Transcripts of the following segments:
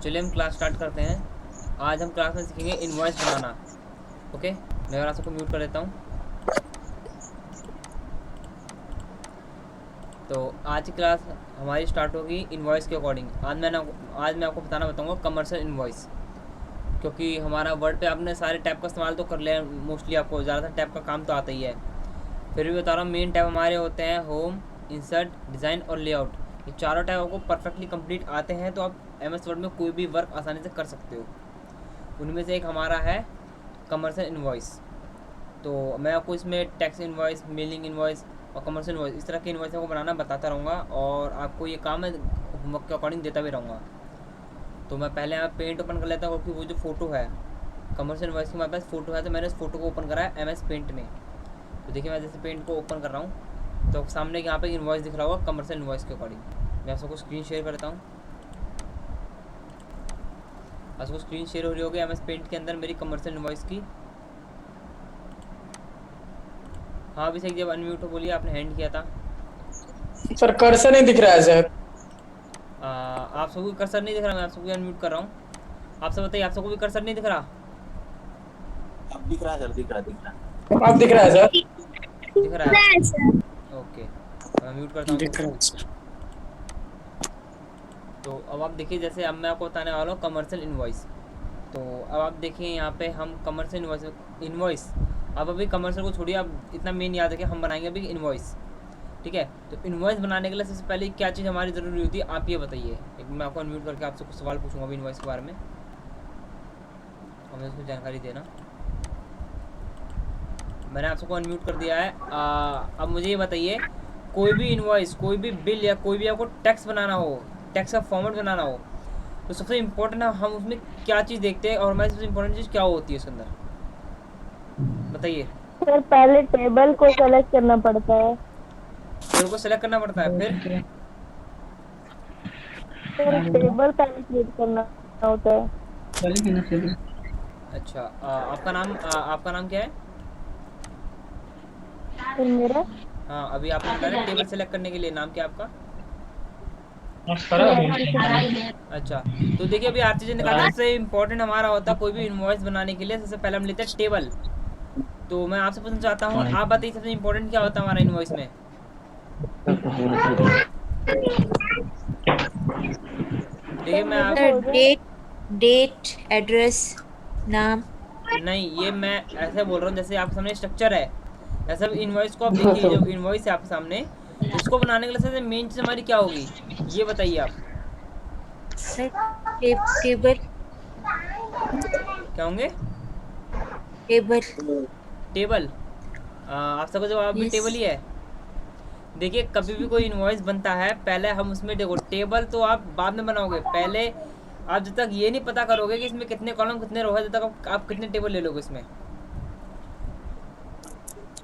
चलिए हम class start करते हैं। आज हम क्लास में सीखेंगे इनवॉइस बनाना। ओके, मैं अगर सबको म्यूट कर देता हूँ। तो आज की क्लास हमारी स्टार्ट होगी इनवॉइस के अकॉर्डिंग। आज मैं आपको बताऊंगा कमर्शियल इनवॉइस, क्योंकि हमारा वर्ड पे आपने सारे टैब का इस्तेमाल तो कर लिया है मोस्टली, आपको ज़्यादातर टैब का काम तो आता ही है। फिर भी बता रहा हूँ, मेन टैब हमारे होते हैं होम, इंसर्ट, डिज़ाइन और लेआउट। ये चारों टैब आपको परफेक्टली कंप्लीट आते हैं तो आप MS वर्ड में कोई भी वर्क आसानी से कर सकते हो। उनमें से एक हमारा है कमर्शियल इनवॉइस। तो मैं आपको इसमें टैक्स इनवॉइस, मेलिंग इनवॉइस और कमर्शियल इनवॉइस, इस तरह के इनवॉइस को बनाना बताता रहूँगा और आपको ये काम मैं होमवर्क के अकॉर्डिंग देता भी रहूँगा। तो मैं पहले यहाँ पेंट ओपन कर लेता हूँ, क्योंकि वो जो फ़ोटो है कमर्शियल इनवॉइस की, मेरे पास फ़ोटो है तो मैंने उस फोटो को ओपन करा है MS पेंट में। तो देखिए मैं जैसे पेंट को ओपन कर रहा हूँ तो सामने यहाँ पे इनवॉइस दिख रहा होगा कमर्शियल इनवॉइस के अकॉर्डिंग। मैं आप सबको स्क्रीन शेयर करता हूँ। आप सबको स्क्रीन शेयर हो रही होगी MS पेंट के अंदर मेरी कमर्शियल इनवॉइस की। हाँ अभिषेक, जब अनम्यूट हो बोलिए, आपने हैंड किया था। सर कर्सर नहीं दिख रहा है सर। आप सबको भी कर्सर नहीं दिख रहा, मैं आप सबको अनम्यूट कर रहा हूँ। आप सब बताइए, आप सबको भी कर्सर नहीं दिख रहा? अब दिख रहा है सर, दिख रहा है। अब दिख रहा है सर। दिख रहा है? ओके, मैं म्यूट करता हूँ दिख रहा सबको। है सर। तो अब आप देखिए, जैसे अब मैं आपको बताने वाला हूँ कमर्शियल इनवॉइस। तो अब आप देखिए यहाँ पे हम कमर्शियल इनवॉइस अब अभी कमर्शियल को छोड़िए, अब इतना मेन याद रखिए, हम बनाएंगे अभी इनवॉइस। ठीक है, तो इनवॉइस बनाने के लिए सबसे पहले क्या चीज़ हमारी ज़रूरी होती है, आप ये बताइए। एक मैं आपको अनम्यूट करके आपसे कुछ सवाल पूछूंगा अभी इनवॉइस के बारे में, हमें उसमें जानकारी देना। मैंने आप सबको अनम्यूट कर दिया है। अब मुझे ये बताइए, कोई भी इनवॉइस, कोई भी बिल या कोई भी आपको टैक्स बनाना हो, टैक्स का फॉर्मेट बनाना हो, तो सबसे इम्पोर्टेंट हम उसमें क्या चीज़ देखते हैं और हमारी सबसे इम्पोर्टेंट चीज़ क्या होती है उसके अंदर, बताइए। सर पहले टेबल को सेलेक्ट करना पड़ता है। टेबल को सेलेक्ट करना पड़ता है, फिर सर टेबल पहले क्रिएट करना होता है। अच्छा, आपका नाम क्या है? फिर मेरा हाँ अभी आपने बताया ना टेबल सेलेक्ट करने के लिए, नाम क्या है आपका? अच्छा, तो देखिए अभी आरती जी ने कहा था सबसे इम्पोर्टेंट हमारा होता है कोई भी इनवॉइस बनाने के लिए सबसे पहले हम लेते हैं टेबल। तो मैं आपसे पूछना चाहता हूँ, आप बताइए सबसे इम्पोर्टेंट क्या होता है हमारा इनवॉइस में? देखिए मैं आप सर डेट डेट एड्रेस नाम। नहीं, ये मैं ऐसे बोल रहा हूँ जैसे आपके सामने स्ट्रक्चर है, ऐसा इनवॉइस को आप देखिए, जो इनवॉइस है आपके सामने, इसको बनाने के लिए सबसे मेन चीज़ हमारी क्या होगी, ये बताइए आप। सर टेबल क्या होंगे? टेबल। टेबल। आप सबका जवाब भी यस। टेबल ही है। देखिए कभी भी कोई इनवॉइस बनता है, पहले हम उसमें देखो टेबल तो आप बाद में बनाओगे, पहले आप जब तक ये नहीं पता करोगे कि इसमें कितने कॉलम कितने रो है, जब तक आप कितने टेबल ले लोगे इसमें,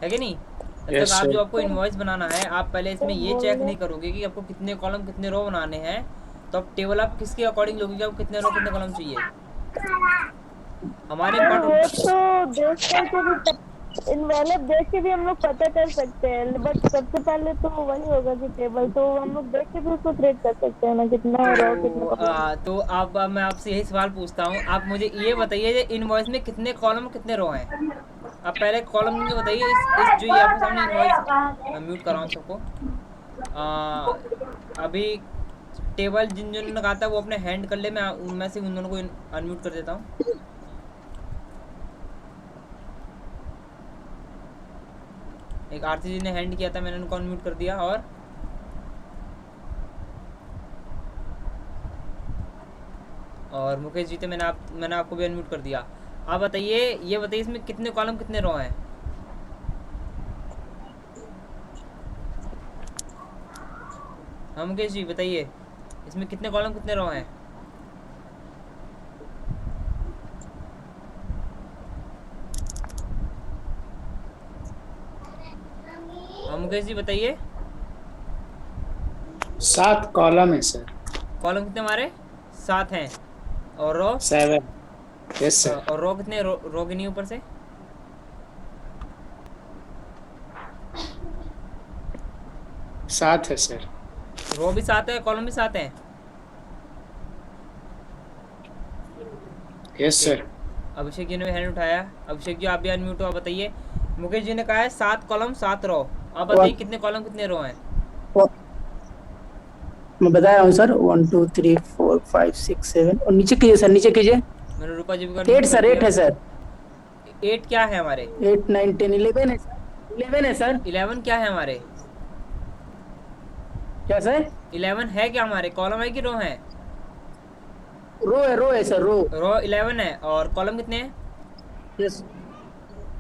है कि नहीं? जब तक यस आप जो सर। आपको इनवॉइस बनाना है, आप पहले इसमें ये चेक नहीं करोगे कि आपको कितने कॉलम कितने रो बनाने हैं, तो आप टेबल आप किसके अकॉर्डिंग लोगे कि आपको कितने रो कितने कॉलम चाहिए। हमारे सर वो इम्पोर्टेंट तो देख करके भी मतलब देख के भी हम लोग पता कर सकते हैं, बट सबसे पहले तो वही होगा कि टेबल तो हम लोग देख के भी उसको क्रिएट कर सकते हैं ना, कितना रो कितना कॉलम। तो अब मैं आपसे यही सवाल पूछता हूँ, आप मुझे ये बताइए इनवॉइस में कितने कॉलम कितने रो हैं। आप पहले कॉलम गिन के बताइए, इस जो ये आपके सामने इनवॉइस, मैं म्यूट कर रहा हूँ सबको। अभी टेबल जिन जिन ने कहा था वो अपने हैंड कर ले, मैं उनमें से उन दोनों को अनम्यूट कर देता हूँ। एक आरती जी ने हैंड किया था, मैंने उनको अनम्यूट कर दिया, और मुकेश जी थे, मैंने आपको भी अनम्यूट कर दिया। आप बताइए, ये बताइए इसमें कितने कॉलम कितने रो हैं। हाँ मुकेश जी बताइए, इसमें कितने कॉलम कितने रो हैं। हाँ मुकेश जी बताइए। 7 कॉलम है सर। कॉलम कितने हमारे? 7 हैं। और रो? 7। Yes sir. और रो कितने, रो गिनी ऊपर से? 7 है सर। रो भी 7 है, कॉलम भी 7 है। Yes sir. अभिषेक जी ने भी हैंड उठाया। अभिषेक जी आप भी अनम्यूट हो, आप बताइए। मुकेश जी ने कहा है 7 कॉलम 7 रो। आप बताइए कितने कॉलम कितने रो हैं? मैं बता रहा हूँ सर, 1 2 3 4 5 6 7 और नीचे कीजिए सर, नीचे कीजिए। मैंने रूपा जी को 8 सर, 8 है सर। 8 क्या है हमारे? 8 9 10 11 है सर, 11 है सर। 11 क्या है हमारे? क्या सर? 11 है क्या हमारे? कॉलम है कि रो है? रो है सर, रो। रो 11 है। और कॉलम कितने हैं? यस,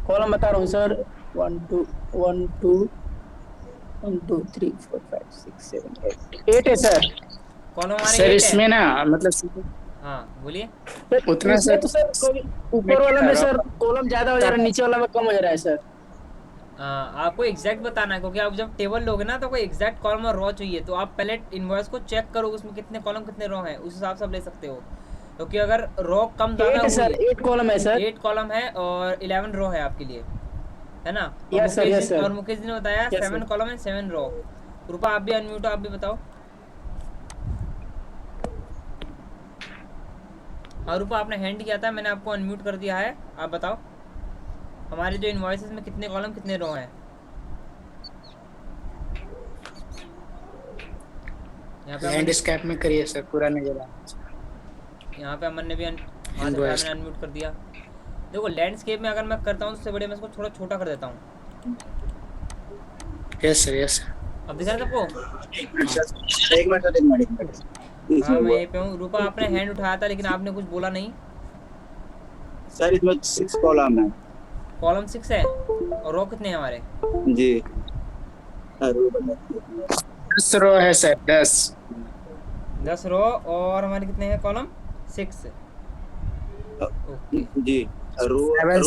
कॉलम बता रहा हूँ सर। 1 2 1 2 1 2 3 4 5 6 7 8 है सर। कॉलम हमारे सर 8 है। इसमें ना मतलब हाँ बोलिए। उतना इसमें सर तो सर ऊपर वाला में सर कॉलम ज्यादा हो जा रहा है, नीचे वाला में कम हो जा रहा है सर। आपको एग्जैक्ट बताना है, क्योंकि आप जब टेबल लोगे ना तो कोई एग्जैक्ट कॉलम और रो चाहिए। तो आप पहले इनवॉइस को चेक करो उसमें कितने कॉलम कितने रो हैं, उस हिसाब से आप ले सकते हो। क्योंकि अगर रो कम 8 ज्यादा है सर, हुई, 8 कॉलम है सर। 8 कॉलम है और 11 रो है आपके लिए, है ना? Yes sir, yes sir. और मुकेश जी ने बताया Yes, 7 sir. कॉलम है 7 रो। रूपा आप भी अनम्यूट हो, आप भी बताओ। हाँ रूपा आपने हैंड किया था, मैंने आपको अनम्यूट कर दिया है। आप बताओ हमारे जो इनवॉइसेस में कितने कॉलम कितने रो हैं? यहाँ पे लैंडस्केप में करिए सर, पूरा नजर आ यहाँ पे अमन ने भी हाँ तो Invoice. मैंने अनम्यूट कर दिया। देखो लैंडस्केप में अगर मैं करता हूँ तो उससे बड़े मैं इसको थोड़ा छोटा कर देता हूँ। Yes sir, yes sir. अब दिख रहा है सबको? एक मिनट हाँ मैं यहीं पे हूँ। रूपा आपने हैंड उठाया था लेकिन आपने कुछ बोला नहीं। सर इसमें 6 कॉलम है कॉलम 6 है और रो कितने हैं हमारे? जी। 10 रो है सर, 10। 10 रो और हमारे कितने हैं कॉलम? 6। ओके जी। रो Seven.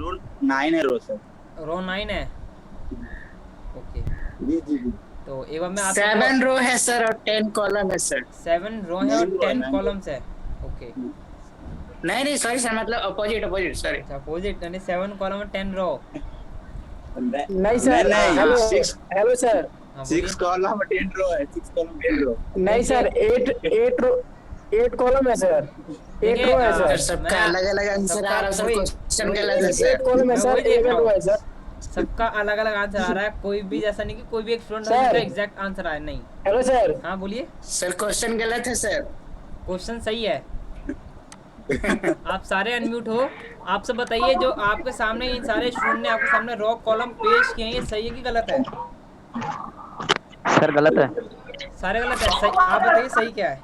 रो 9 है रो सर। रो 9 है। ओके जी जी जी। तो एक बार मैं आप 7 रो है सर और 10 कॉलम है सर। 7 रो है और 10 9 कॉलम्स है। ओके नहीं सॉरी सर, मतलब अपोजिट सॉरी। अच्छा अपोजिट, यानी 7 कॉलम और 10 रो। नहीं सर, नहीं, हेलो 6 हेलो सर। हाँ बोलिए। 6 कॉलम 10 रो है, 6 कॉलम 10 रो। नहीं सर, 8 रो, 8 कॉलम है सर, 8 रो है सर सर। सबका अलग अलग आंसर आ रहा है सर, क्वेश्चन गलत है 8 सर। कॉलम है मैं सर, वही देख 11 रहा रो हूँ। है सर। सबका अलग अलग आंसर आ रहा है, कोई भी ऐसा नहीं कि कोई भी एक स्टूडेंट सर। जिसका एग्जैक्ट आंसर आया नहीं। Hello sir. हाँ बोलिए। सर क्वेश्चन गलत है सर। क्वेश्चन सही है। आप सारे अनम्यूट हो। आप सब बताइए जो आपके सामने इन सारे स्टूडेंट ने आपके सामने रॉ कॉलम पेश किए हैं, ये सही है कि गलत है? सर गलत है। सारे गलत है। सही आप बताइए सही क्या है?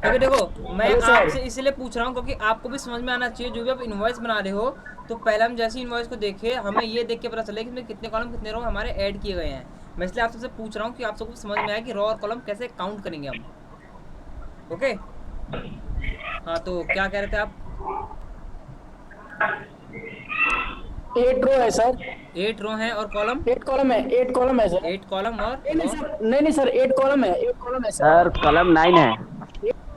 क्योंकि देखो मैं हेलो सर। आपसे इसलिए पूछ रहा हूँ क्योंकि आपको भी समझ में आना चाहिए। जो भी आप इनवॉइस बना रहे हो तो पहले हम जैसे इनवॉइस को देखे हमें ये देख के पता चले कि इसमें कितने कॉलम कितने रो हमारे ऐड किए गए हैं। मैं इसलिए आप सबसे पूछ रहा हूँ कि आप सबको समझ में आए कि रो और कॉलम कैसे काउंट करेंगे हम। ओके हाँ तो क्या कह रहे थे आप? 8 रो है सर, 8 रो हैं और कॉलम 8 कॉलम है, 8 कॉलम है सर। 8 कॉलम और नहीं सर, नहीं सर, 8 कॉलम है, 8 कॉलम है सर। सर कलम 9 है।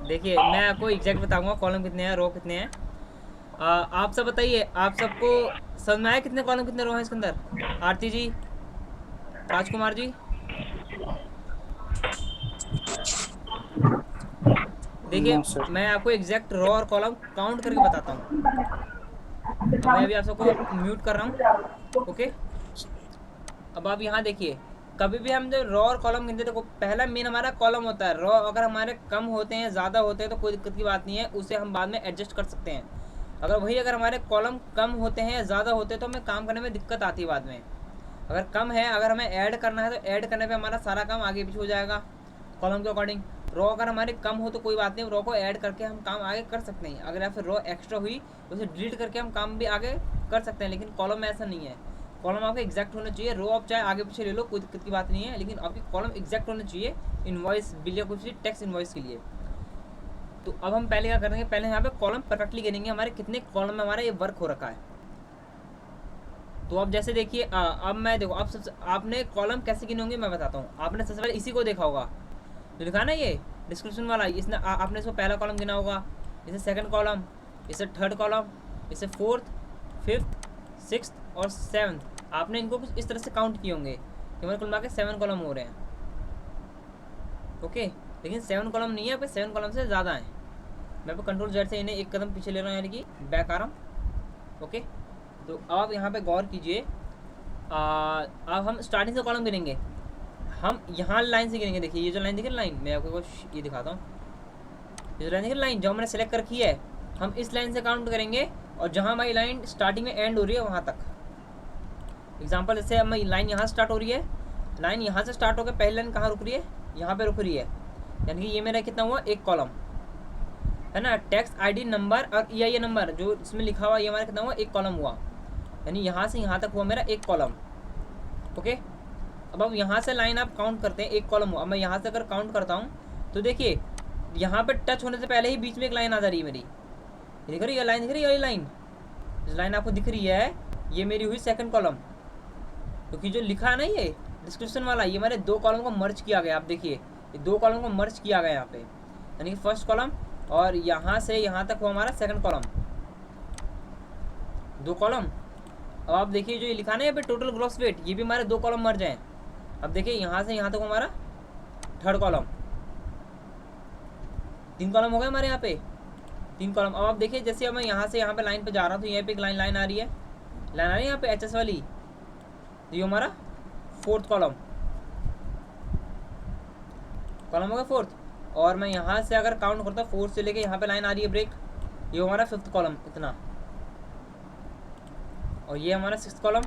देखिए मैं आपको एग्जैक्ट बताऊंगा कॉलम कितने हैं रो कितने हैं। आप सब बताइए, आप सबको समझ में आया कितने कॉलम कितने रो हैं इसके अंदर? आरती जी, राजकुमार जी, देखिए मैं आपको एग्जैक्ट रो और कॉलम काउंट करके बताता हूँ। मैं अभी आप सबको म्यूट कर रहा हूँ। ओके अब आप यहाँ देखिए, कभी भी हम जब रो और कॉलम गिनते हैं तो पहला मेन हमारा कॉलम होता है। रो अगर हमारे कम होते हैं ज़्यादा होते हैं तो कोई दिक्कत की बात नहीं है, उसे हम बाद में एडजस्ट कर सकते हैं। अगर हमारे कॉलम कम होते हैं ज़्यादा होते हैं तो हमें काम करने में दिक्कत आती है बाद में। अगर कम है, अगर हमें ऐड करना है तो ऐड करने पे हमारा सारा काम आगे पीछे हो जाएगा कॉलम के अकॉर्डिंग। रो अगर हमारे कम हो तो कोई बात नहीं, रो को ऐड करके हम काम आगे कर सकते हैं। अगर या फिर रो एक्स्ट्रा हुई तो उसे डिलीट करके हम काम भी आगे कर सकते हैं। लेकिन कॉलम में ऐसा नहीं है, कॉलम आपका एग्जैक्ट होना चाहिए। रो आप चाहे आगे पीछे ले लो, कोई दिक्कत की बात नहीं है, लेकिन आपकी कॉलम एग्जैक्ट होना चाहिए इनवॉइस बिल या कुछ भी टेक्स्ट इनवॉइस के लिए। तो अब हम पहले क्या करेंगे, पहले यहाँ पे कॉलम परफेक्टली गिनेंगे हमारे कितने कॉलम में हमारा ये वर्क हो रखा है। तो अब जैसे देखिए अब मैं देखो अब सबसे आपने कॉलम कैसे गिने होंगे मैं बताता हूँ। आपने सबसे पहले इसी को देखा होगा जो लिखा ना ये डिस्क्रिप्शन वाला, इसने आपने इसको पहला कॉलम गिना होगा, इसे सेकंड कॉलम, इसे थर्ड कॉलम, इसे फोर्थ, फिफ्थ, सिक्स्थ और सेवन्थ। आपने इनको कुछ इस तरह से काउंट किए होंगे कि हमारे कुल मिला के 7 कॉलम हो रहे हैं। ओके लेकिन 7 कॉलम नहीं है, 7 कॉलम से ज़्यादा हैं। मैं कंट्रोल जेड से इन्हें एक कदम पीछे ले रहा हूँ, यानी कि बैक आ रहा हूँ। ओके, तो आप यहाँ पे गौर कीजिए। अब हम स्टार्टिंग से कॉलम गिनेंगे, हम यहाँ लाइन से गिनेंगे। देखिए ये जो लाइन दिख रही है, लाइन मैं आपको कुछ ये दिखाता हूँ, ये जो लाइन दिख रही है, लाइन जो मैंने सेलेक्ट कर रखी है, हम इस लाइन से काउंट करेंगे और जहाँ हमारी लाइन स्टार्टिंग में एंड हो रही है वहाँ तक। एग्जांपल जैसे हमारी लाइन यहाँ स्टार्ट हो रही है, लाइन यहाँ से स्टार्ट होकर पहली लाइन कहाँ रुक रही है, यहाँ पे रुक रही है, यानी कि ये मेरा कितना हुआ, एक कॉलम है ना। टेक्स्ट आईडी नंबर और EIN नंबर जो इसमें लिखा हुआ, ये हमारा कितना हुआ, एक कॉलम हुआ, यानी यहाँ से यहाँ तक हुआ मेरा एक कॉलम। ओके, अब यहाँ से लाइन आप काउंट करते हैं, एक कॉलम हुआ। अब मैं यहाँ से अगर काउंट करता हूँ तो देखिए यहाँ पे टच होने से पहले ही बीच में एक लाइन आ जा रही है मेरी, दिख रही है लाइन, दिख रही है ये लाइन, इस लाइन आपको दिख रही है, ये मेरी हुई सेकंड कॉलम। क्योंकि जो लिखा है ना ये डिस्क्रिप्शन वाला, ये मेरे दो कॉलम को मर्ज किया गया। आप देखिए ये दो कॉलम को मर्ज किया गया यहाँ पे, यानी कि फर्स्ट कॉलम और यहाँ से यहाँ तक हुआ हमारा सेकंड कॉलम, दो कॉलम। अब आप देखिए जो ये लिखा ना यहाँ पे टोटल ग्रॉस वेट, ये भी हमारे दो कॉलम मर्ज हैं। अब देखिए यहाँ से यहाँ तक हमारा थर्ड कॉलम, तीन कॉलम हो गए हमारे यहाँ पे, तीन कॉलम। अब आप देखिए जैसे अब मैं यहाँ से यहाँ पे लाइन पे जा रहा हूँ तो यहाँ पे एक लाइन आ रही है, लाइन आ रही है यहाँ पे HS वाली, तो ये हमारा फोर्थ कॉलम हो गया फोर्थ। और मैं यहाँ से अगर काउंट करता हूँ फोर्थ से लेके यहाँ पे लाइन आ रही है ब्रेक, ये हमारा फिफ्थ कॉलम इतना, और ये हमारा सिक्स्थ कॉलम,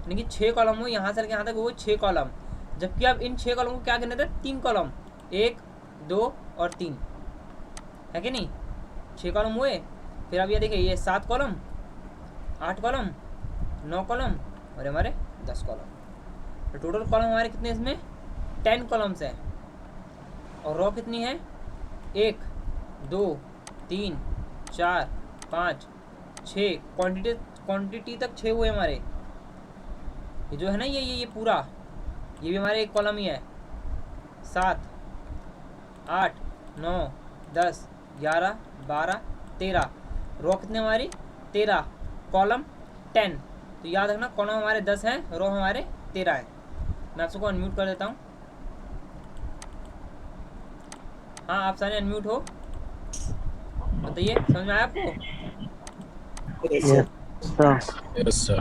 यानी कि 6 कॉलम हो यहाँ से लेके यहाँ तक, वो 6 कॉलम। जबकि अब इन 6 कॉलम को क्या गिने थे, 3 कॉलम, 1 2 और 3 है कि नहीं, 6 कॉलम हुए। फिर अब ये देखिए ये 7 कॉलम, 8 कॉलम, 9 कॉलम और हमारे 10 कॉलम। तो टोटल कॉलम हमारे कितने, इसमें 10 कॉलम्स हैं। और रो कितनी है, 1 2 3 4 5 6, क्वांटिटी तक 6 हुए हमारे। ये जो है ना ये पूरा, ये भी हमारे एक कॉलम ही है। 7 8 9 10 11 12 13, रो कितने हमारी 13, कॉलम 10। तो याद रखना कॉलम हमारे 10 हैं, रो हमारे 13 हैं। मैं आप सबको अनम्यूट कर देता हूँ। हाँ आप सारे अनम्यूट हो, बताइए समझ में आया आपको यस सर।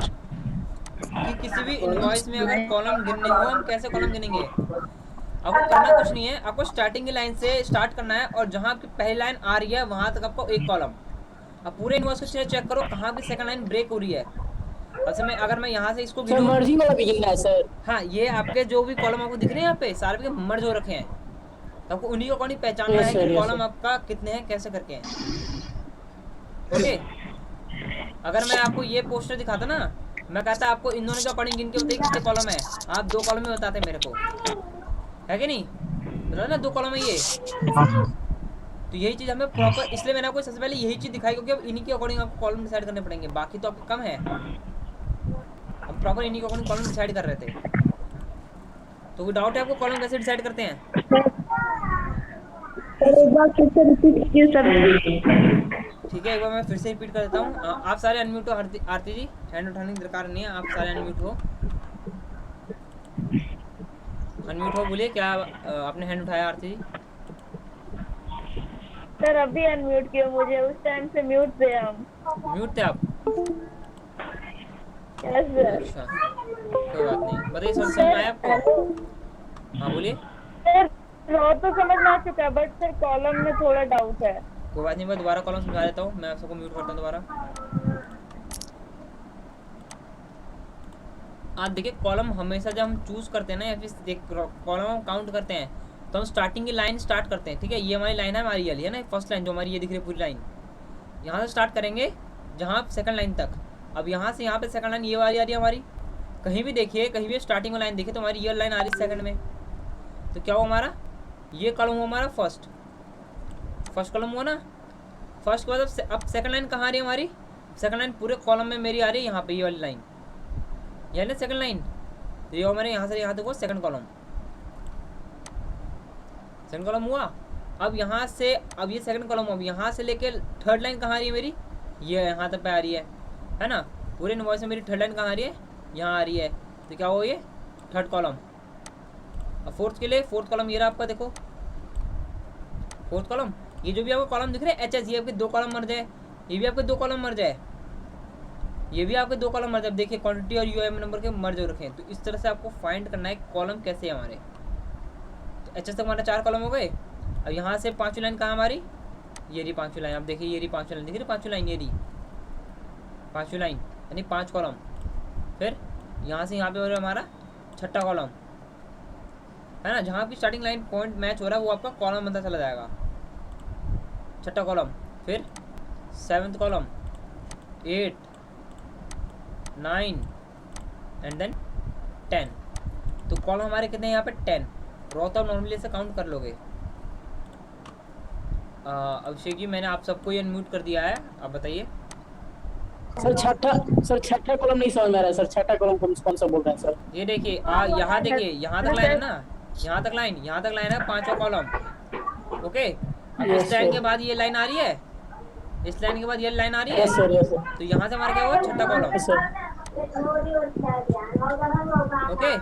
कि किसी भी इनवॉइस में अगर कॉलम गिनने हो, हम कैसे कॉलम गिनेंगे। आपको करना कुछ नहीं है, आपको स्टार्टिंग की लाइन से स्टार्ट करना है और जहाँ आपकी पहली लाइन आ रही है वहाँ तक आपको एक कॉलम। अब पूरे इनवॉइस को चेक करो कहाँ की सेकंड लाइन ब्रेक हो रही है। अच्छा अगर मैं यहाँ से इसको सर मर्जिंग वाला भी गिनना है सर। हाँ ये आपके जो भी कॉलम आपको दिख रहे हैं यहाँ पे सारे के मर्ज हो रखे हैं, तो आपको उन्हीं को अकॉर्डिंग पहचानना है कि कॉलम आपका कितने हैं, कैसे करके हैं। ओके, अगर मैं आपको ये पोस्टर दिखाता ना, मैं कहता आपको इन दोनों के अकॉर्डिंग गिन के बताइए कितने कॉलम है, आप 2 कॉलम में बताते मेरे को, है कि नहीं, बता ना 2 कॉलम है ये। तो यही चीज़ हमें प्रॉपर, इसलिए मैंने आपको सबसे पहले यही चीज़ दिखाई क्योंकि अब इन्हीं के अकॉर्डिंग आपको कॉलम डिसाइड करने पड़ेंगे, बाकी तो आपको कम है। हम प्रॉपर इन्हीं के अकॉर्डिंग कॉलम डिसाइड कर रहे थे। तो डाउट है आपको कॉलम कैसे डिसाइड करते हैं? एक बार फिर से रिपीट कीजिए सर। ठीक है, एक बार मैं फिर से रिपीट कर देता हूँ। आप सारे अनम्यूट हो। आरती जी हैंड उठाने की दरकार नहीं है, आप सारे अनम्यूट हो। अनम्यूट हो, बोलिए क्या आपने हैंड उठाया आरती जी? सर अभी अनम्यूट किया मुझे, उस टाइम से म्यूट थे हम। म्यूट थे आप? Yes sir. अच्छा कोई बात नहीं, बताइए समझ में आया आपको? हाँ बोलिए। सर रो तो समझ में आ चुका है बट सर कॉलम में थोड़ा डाउट है। कोई बात नहीं, मैं दोबारा कॉलम समझा देता हूँ। मैं आप सबको म्यूट करता हूँ दोबारा। आप देखिए कॉलम हमेशा जब हम चूज करते हैं ना या फिर कॉलम हम काउंट करते हैं तो हम स्टार्टिंग की लाइन स्टार्ट करते हैं। ठीक है, ये हमारी लाइन है, हमारी वाली है ना फर्स्ट लाइन जो हमारी ये दिख रही है पूरी लाइन, यहाँ से स्टार्ट करेंगे जहाँ सेकंड लाइन तक। अब यहाँ से यहाँ पे सेकंड लाइन ये वाली आ रही है हमारी, कहीं भी देखिए, कहीं भी स्टार्टिंग में लाइन देखिए तो हमारी ये लाइन आ रही है सेकंड में। तो क्या हुआ हमारा, ये कॉलम हुआ हमारा फर्स्ट कॉलम हुआ ना। फर्स्ट के बाद अब सेकंड लाइन कहाँ आ रही है हमारी, सेकंड लाइन पूरे कॉलम में मेरी आ रही है यहाँ पे, ये वाली लाइन यानी सेकंड लाइन। तो ये हमारे यहाँ से यहाँ तक हुआ सेकंड कॉलम हुआ। अब यहाँ से अब ये सेकंड कॉलम, अब यहाँ से लेके थर्ड लाइन कहाँ आ रही है मेरी, ये यहाँ तक पे आ रही है ना। पूरे इनवॉइस में मेरी थर्ड लाइन कहाँ आ रही है, यहाँ आ रही है। तो क्या हुआ ये थर्ड कॉलम। अब फोर्थ के लिए फोर्थ कॉलम ये रहा आपका, देखो फोर्थ कॉलम। ये जो भी आपको कॉलम दिख रहे हैं एच एस, ये आपके 2 कॉलम मर्ज है, ये भी आपके 2 कॉलम मर्ज है, ये भी आपके 2 कॉलम मर्ज है। अब देखिए क्वांटिटी और यूएम नंबर के मर्ज हो रखे हैं। तो इस तरह से आपको फाइंड करना है कॉलम कैसे है हमारे। तो एच एस तक हमारे 4 कॉलम हो गए। अब यहाँ से 5वीं लाइन कहाँ हमारी, ये रही 5वीं लाइन। आप देखिए ये रही 5वीं लाइन, दिख रही 5वीं लाइन, ये रही 5वीं लाइन यानी 5 कॉलम। फिर यहाँ से यहाँ पे हो रहा है हमारा 6ठा कॉलम, है ना। जहाँ भी स्टार्टिंग लाइन पॉइंट मैच हो रहा है वो आपका कॉलम बनता चला जाएगा, 6ठा कॉलम। फिर 7th कॉलम, 8, 9 एंड देन 10। तो कॉलम हमारे कितने हैं यहाँ पे 10। रो तो नॉर्मली से काउंट कर लोगे। अभिषेक जी मैंने आप सबको ये अनम्यूट कर दिया है, आप बताइए। सर छठा कॉलम नहीं समझ में आ रहा है सर, छठा कॉलम कौन सा बोल रहे हैं सर? ये देखिए यहाँ देखिए, यहाँ तक लाइन है ना, यहाँ तक लाइन है 5वां कॉलम। ओके, अब इस लाइन के बाद ये लाइन आ रही है, इस लाइन के बाद ये लाइन आ रही है। Yes sir, yes sir. तो यहाँ से हमारा क्या हुआ 6ठा कॉलम। Yes sir. ओके,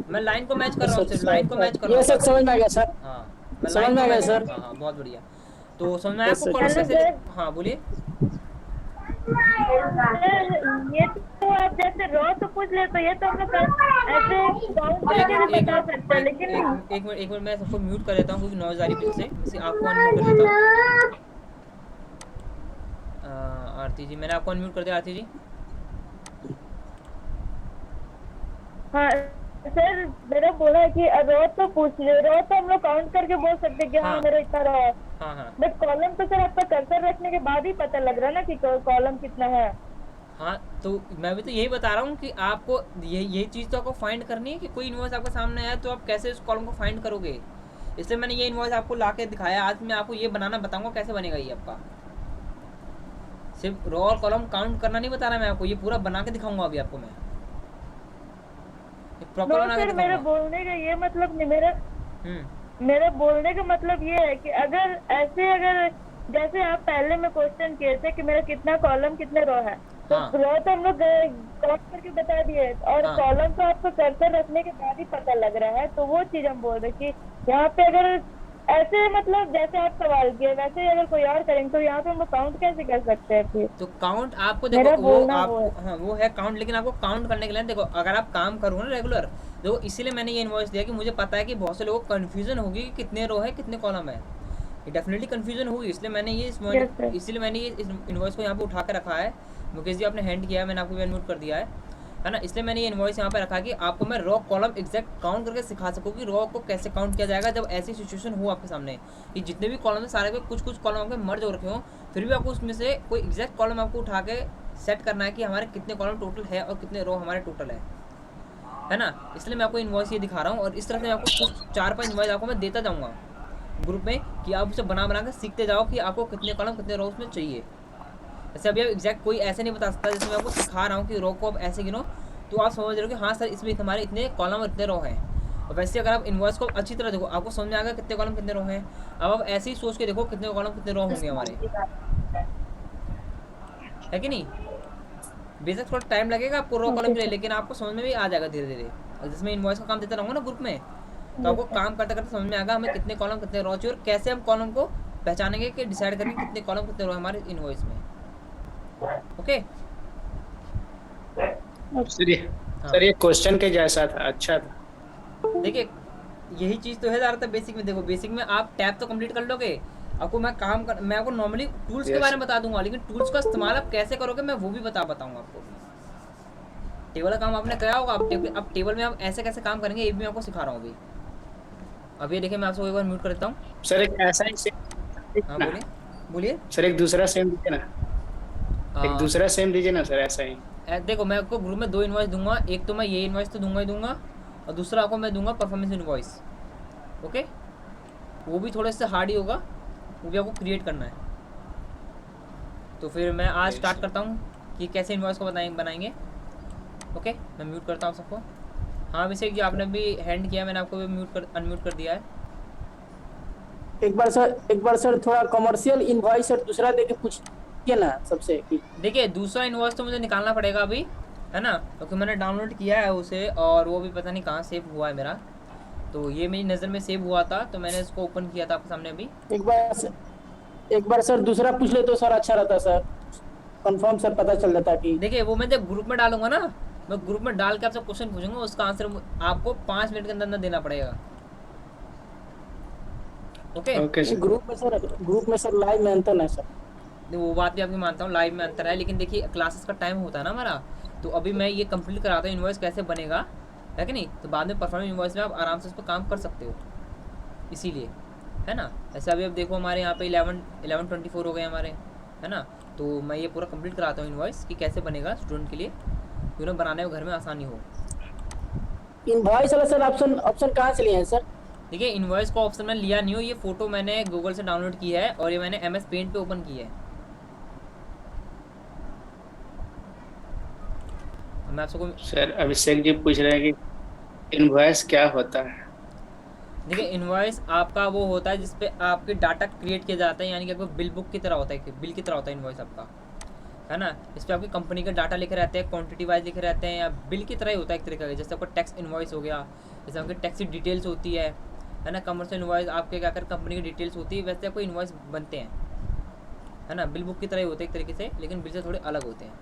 मैं लाइन को मैच कर रहा हूँ, सिर्फ लाइन को मैच कर रहा ये हूँ। सर समझ में आ गया सर। हाँ मैं समझ लाइन में को आ गया मैच, सर। हाँ बहुत बढ़िया। तो समझ में आया Yes, आपको sir. कॉलम कैसे। हाँ बोलिए। ये तो आप जैसे रो तो पूछ ले, तो ये तो हम लोग ऐसे काउंट करके भी बता सकते हैं, लेकिन एक मिनट मैं सबको म्यूट कर देता हूँ क्योंकि नॉइज आ रही है पीछे से। इसे आपको अनम्यूट कर देता हूँ। आरती जी मैंने आपको अनम्यूट कर दिया। आरती जी हाँ सर, मेरा बोला है कि रो तो पूछ ले, रो तो हम लोग काउंट करके बोल सकते हैं कि हाँ हाँ। मेरा इतना रो है। हाँ बट कॉलम तो सर आपका कर्सर रखने के बाद ही पता लग रहा है ना कि कॉलम कितना है। हाँ, तो मैं भी तो यही बता रहा हूँ कि आपको यही चीज़ तो आपको फाइंड करनी है कि कोई इन्वॉइस आपके सामने आया तो आप कैसे उस कॉलम को फाइंड करोगे। इसलिए मैंने ये इन्वॉइस आपको ला के दिखाया। आज मैं आपको ये बनाना बताऊंगा कैसे बनेगा ये आपका। सिर्फ रो और कॉलम काउंट करना नहीं बता रहा मैं आपको, ये पूरा बना के दिखाऊंगा अभी आपको मैं प्रॉपर बना के सर मेरे दिखाऊंगा। बोलने का ये मतलब नहीं, मेरा बोलने का मतलब ये है कि अगर जैसे आप पहले में क्वेश्चन किए थे कि मेरा कितना कॉलम कितने रो है, तो हाँ। रो तो हम लोग काउंट करके बता दिए, और हाँ। कॉलम तो आपको कर्सर रखने के बाद ही पता लग रहा है। तो वो चीज हम बोल रहे कि यहाँ पे अगर ऐसे मतलब जैसे आप सवाल किए वैसे अगर कोई और करेंगे तो यहाँ पे हम लोग काउंट कैसे कर सकते हैं फिर। तो काउंट आपको मेरा देखो वो बोलना आप वो है। हाँ वो है काउंट, लेकिन आपको काउंट करने के लिए देखो अगर आप काम करोगे ना रेगुलर, देखो इसीलिए मैंने ये इन्वॉइस दिया कि मुझे पता है कि बहुत से लोगों को कन्फ्यूजन होगी कि कितने रो है कितने कॉलम है। ये डेफिनेटली कन्फ्यूजन होगी, इसलिए मैंने ये इसीलिए मैंने ये इन्वॉइस को यहाँ पे उठा के रखा है। मुकेश जी आपने हैंड किया है, मैंने आपको भी अनम्यूट कर दिया है ना। इसलिए मैंने ये इन्वॉइस यहाँ पे रखा है कि आपको मैं रो कॉलम एग्जैक्ट काउंट करके सिखा सकूँ कि रो को कैसे काउंट किया जाएगा जब ऐसी सिचुएशन हो आपके सामने कि जितने भी कॉलम है सारे पे कुछ कॉलम आपके मर्ज हो रखे हों, फिर भी आपको उसमें से कोई एग्जैक्ट कॉलम आपको उठा के सेट करना है कि हमारे कितने कॉलम टोटल है और कितने रो हमारे टोटल है ना। इसलिए मैं आपको इन्वॉइस ये दिखा रहा हूँ और इस तरह से मैं आपको कुछ 4-5 इन्वॉइस आपको मैं देता जाऊँगा ग्रुप में कि आप उसे बना के सीखते जाओ कि आपको कितने कॉलम कितने रो उसमें चाहिए। जैसे अभी आप एग्जैक्ट कोई ऐसे नहीं बता सकता, जैसे मैं आपको सिखा रहा हूँ कि रो को आप ऐसे गिनो तो आप समझ रहे हो कि हाँ सर इसमें हमारे इतने कॉलम और इतने रो हैं। और वैसे अगर आप इन्वॉइस को अच्छी तरह देखो आपको समझ में आएगा कितने कॉलम कितने रो हैं। अब आप ऐसे ही सोच के देखो कितने कॉलम कितने रो होंगे हमारे, है कि नहीं। बेशक थोड़ा टाइम लगेगा आपको रो कॉलम के लिए, लेकिन आपको समझ में भी आ जाएगा धीरे धीरे। और जिसमें इन्वॉइस का काम देता रहूँगा ना ग्रुप में, तो आपको काम करते करते समझ में आएगा हमें कितने कॉलम कितने रो चाहिए और कैसे हम कॉलम को पहचानेंगे कि डिसाइड करेंगे कितने कॉलम कितने रो हमारे इनवॉइस में। ओके सर ये क्वेश्चन के जैसा था, अच्छा था। देखिए यही चीज़ तो है ज़्यादातर बेसिक में। देखो बेसिक में आप टैब तो कंप्लीट कर लोगे, आपको मैं आपको नॉर्मली टूल्स के बारे में बता दूंगा, लेकिन टूल्स का इस्तेमाल आप कैसे करोगे मैं वो भी बताऊंगा आपको। टेबल का काम आपने किया होगा, अब टेबल में आप ऐसे कैसे काम करेंगे ये भी मैं आपको सिखा रहा हूँ अभी ये देखिए मैं आपको एक बार म्यूट कर देता हूँ। सर एक ऐसा ही हाँ बोलिए सर, एक दूसरा सेम दीजिए ना, एक दूसरा सेम दीजिए ना सर, ऐसा ही। देखो मैं आपको ग्रुप में 2 इनवॉइस दूंगा, एक तो मैं ये इनवॉइस तो दूंगा ही दूंगा और दूसरा आपको मैं दूंगा परफॉर्मेंस इनवॉइस। ओके, वो भी थोड़े से हार्ड ही होगा, वो भी आपको क्रिएट करना है। तो फिर मैं आज स्टार्ट करता हूँ कि कैसे इनवॉइस को बनाएंगे। ओके मैं म्यूट करता हूँ सबको। हाँ अभिषेक जी आपने भी हैंड किया, मैंने आपको भी अनम्यूट कर दिया है। एक बार सर थोड़ा कमर्शियल इनवॉइस और दूसरा देके पूछिए ना सबसे। देखिए दूसरा इनवॉइस तो मुझे निकालना पड़ेगा अभी, है ना, क्योंकि मैंने डाउनलोड किया है उसे और वो भी पता नहीं कहाँ सेव हुआ है मेरा। तो ये मेरी नज़र में सेव हुआ था, तो मैंने इसको ओपन किया था आपके सामने अभी। एक बार सर दूसरा पूछ ले तो सर अच्छा रहता सर, कंफर्म सर पता चल जाता कि देखिए वो मैं जब ग्रुप में डालूंगा ना, मैं ग्रुप में डाल के आपसे क्वेश्चन पूछूंगा, उसका आंसर आपको 5 मिनट के अंदर अंदर देना पड़ेगा। Okay okay sir. ग्रुप में सर लाइव में अंतर नहीं सर। वो बात भी आपकी मानता हूँ, लाइव में अंतर है, लेकिन देखिए क्लासेस का टाइम होता है ना हमारा, तो अभी मैं ये कंप्लीट कराता हूँ इन्वॉइस कैसे बनेगा, है कि नहीं, तो बाद में परफॉर्मेंस इन्वॉइस में आप आराम से उस पर काम कर सकते हो, इसीलिए, है ना। ऐसे अभी अब देखो हमारे यहाँ पे 11:24 हो गए हमारे, है ना। तो मैं ये पूरा कंप्लीट कराता हूँ इन्वॉइस कि कैसे बनेगा स्टूडेंट के लिए, कि उन्हें बनाने में घर में आसानी हो। इनवॉइस वाला सर ऑप्शन कहाँ से लिए हैं सर? देखिए इन्वॉइस का ऑप्शन मैंने लिया नहीं हो, ये फोटो मैंने गूगल से डाउनलोड की है और ये मैंने MS पेंट पे ओपन की है। मैं आपको सर अभिषेक जी पूछ रहे हैं कि इनवॉइस क्या होता है? देखिए इन्वॉइस आपका वो होता है जिसपे आपके डाटा क्रिएट किया जाता है, यानी कि आपको बिल बुक की तरह होता है, बिल की तरह होता है इन्वॉइस आपका, है ना। इस पर आपकी कंपनी के डाटा लिखे रहते हैं, क्वांटिटी वाइज लिखे रहते हैं, या बिल की तरह ही होता है एक तरीके का। जैसे आपका टैक्स इन्वॉइस हो गया, जैसे आपकी टैक्स की डिटेल्स होती है ना। कमर्शियल इन्वॉइस आपके क्या कर कंपनी की डिटेल्स होती है, वैसे आपको इन्वॉइस बनते हैं, है ना। बिल बुक की तरह ही होते हैं एक तरीके से, लेकिन बिल से थोड़े अलग होते हैं।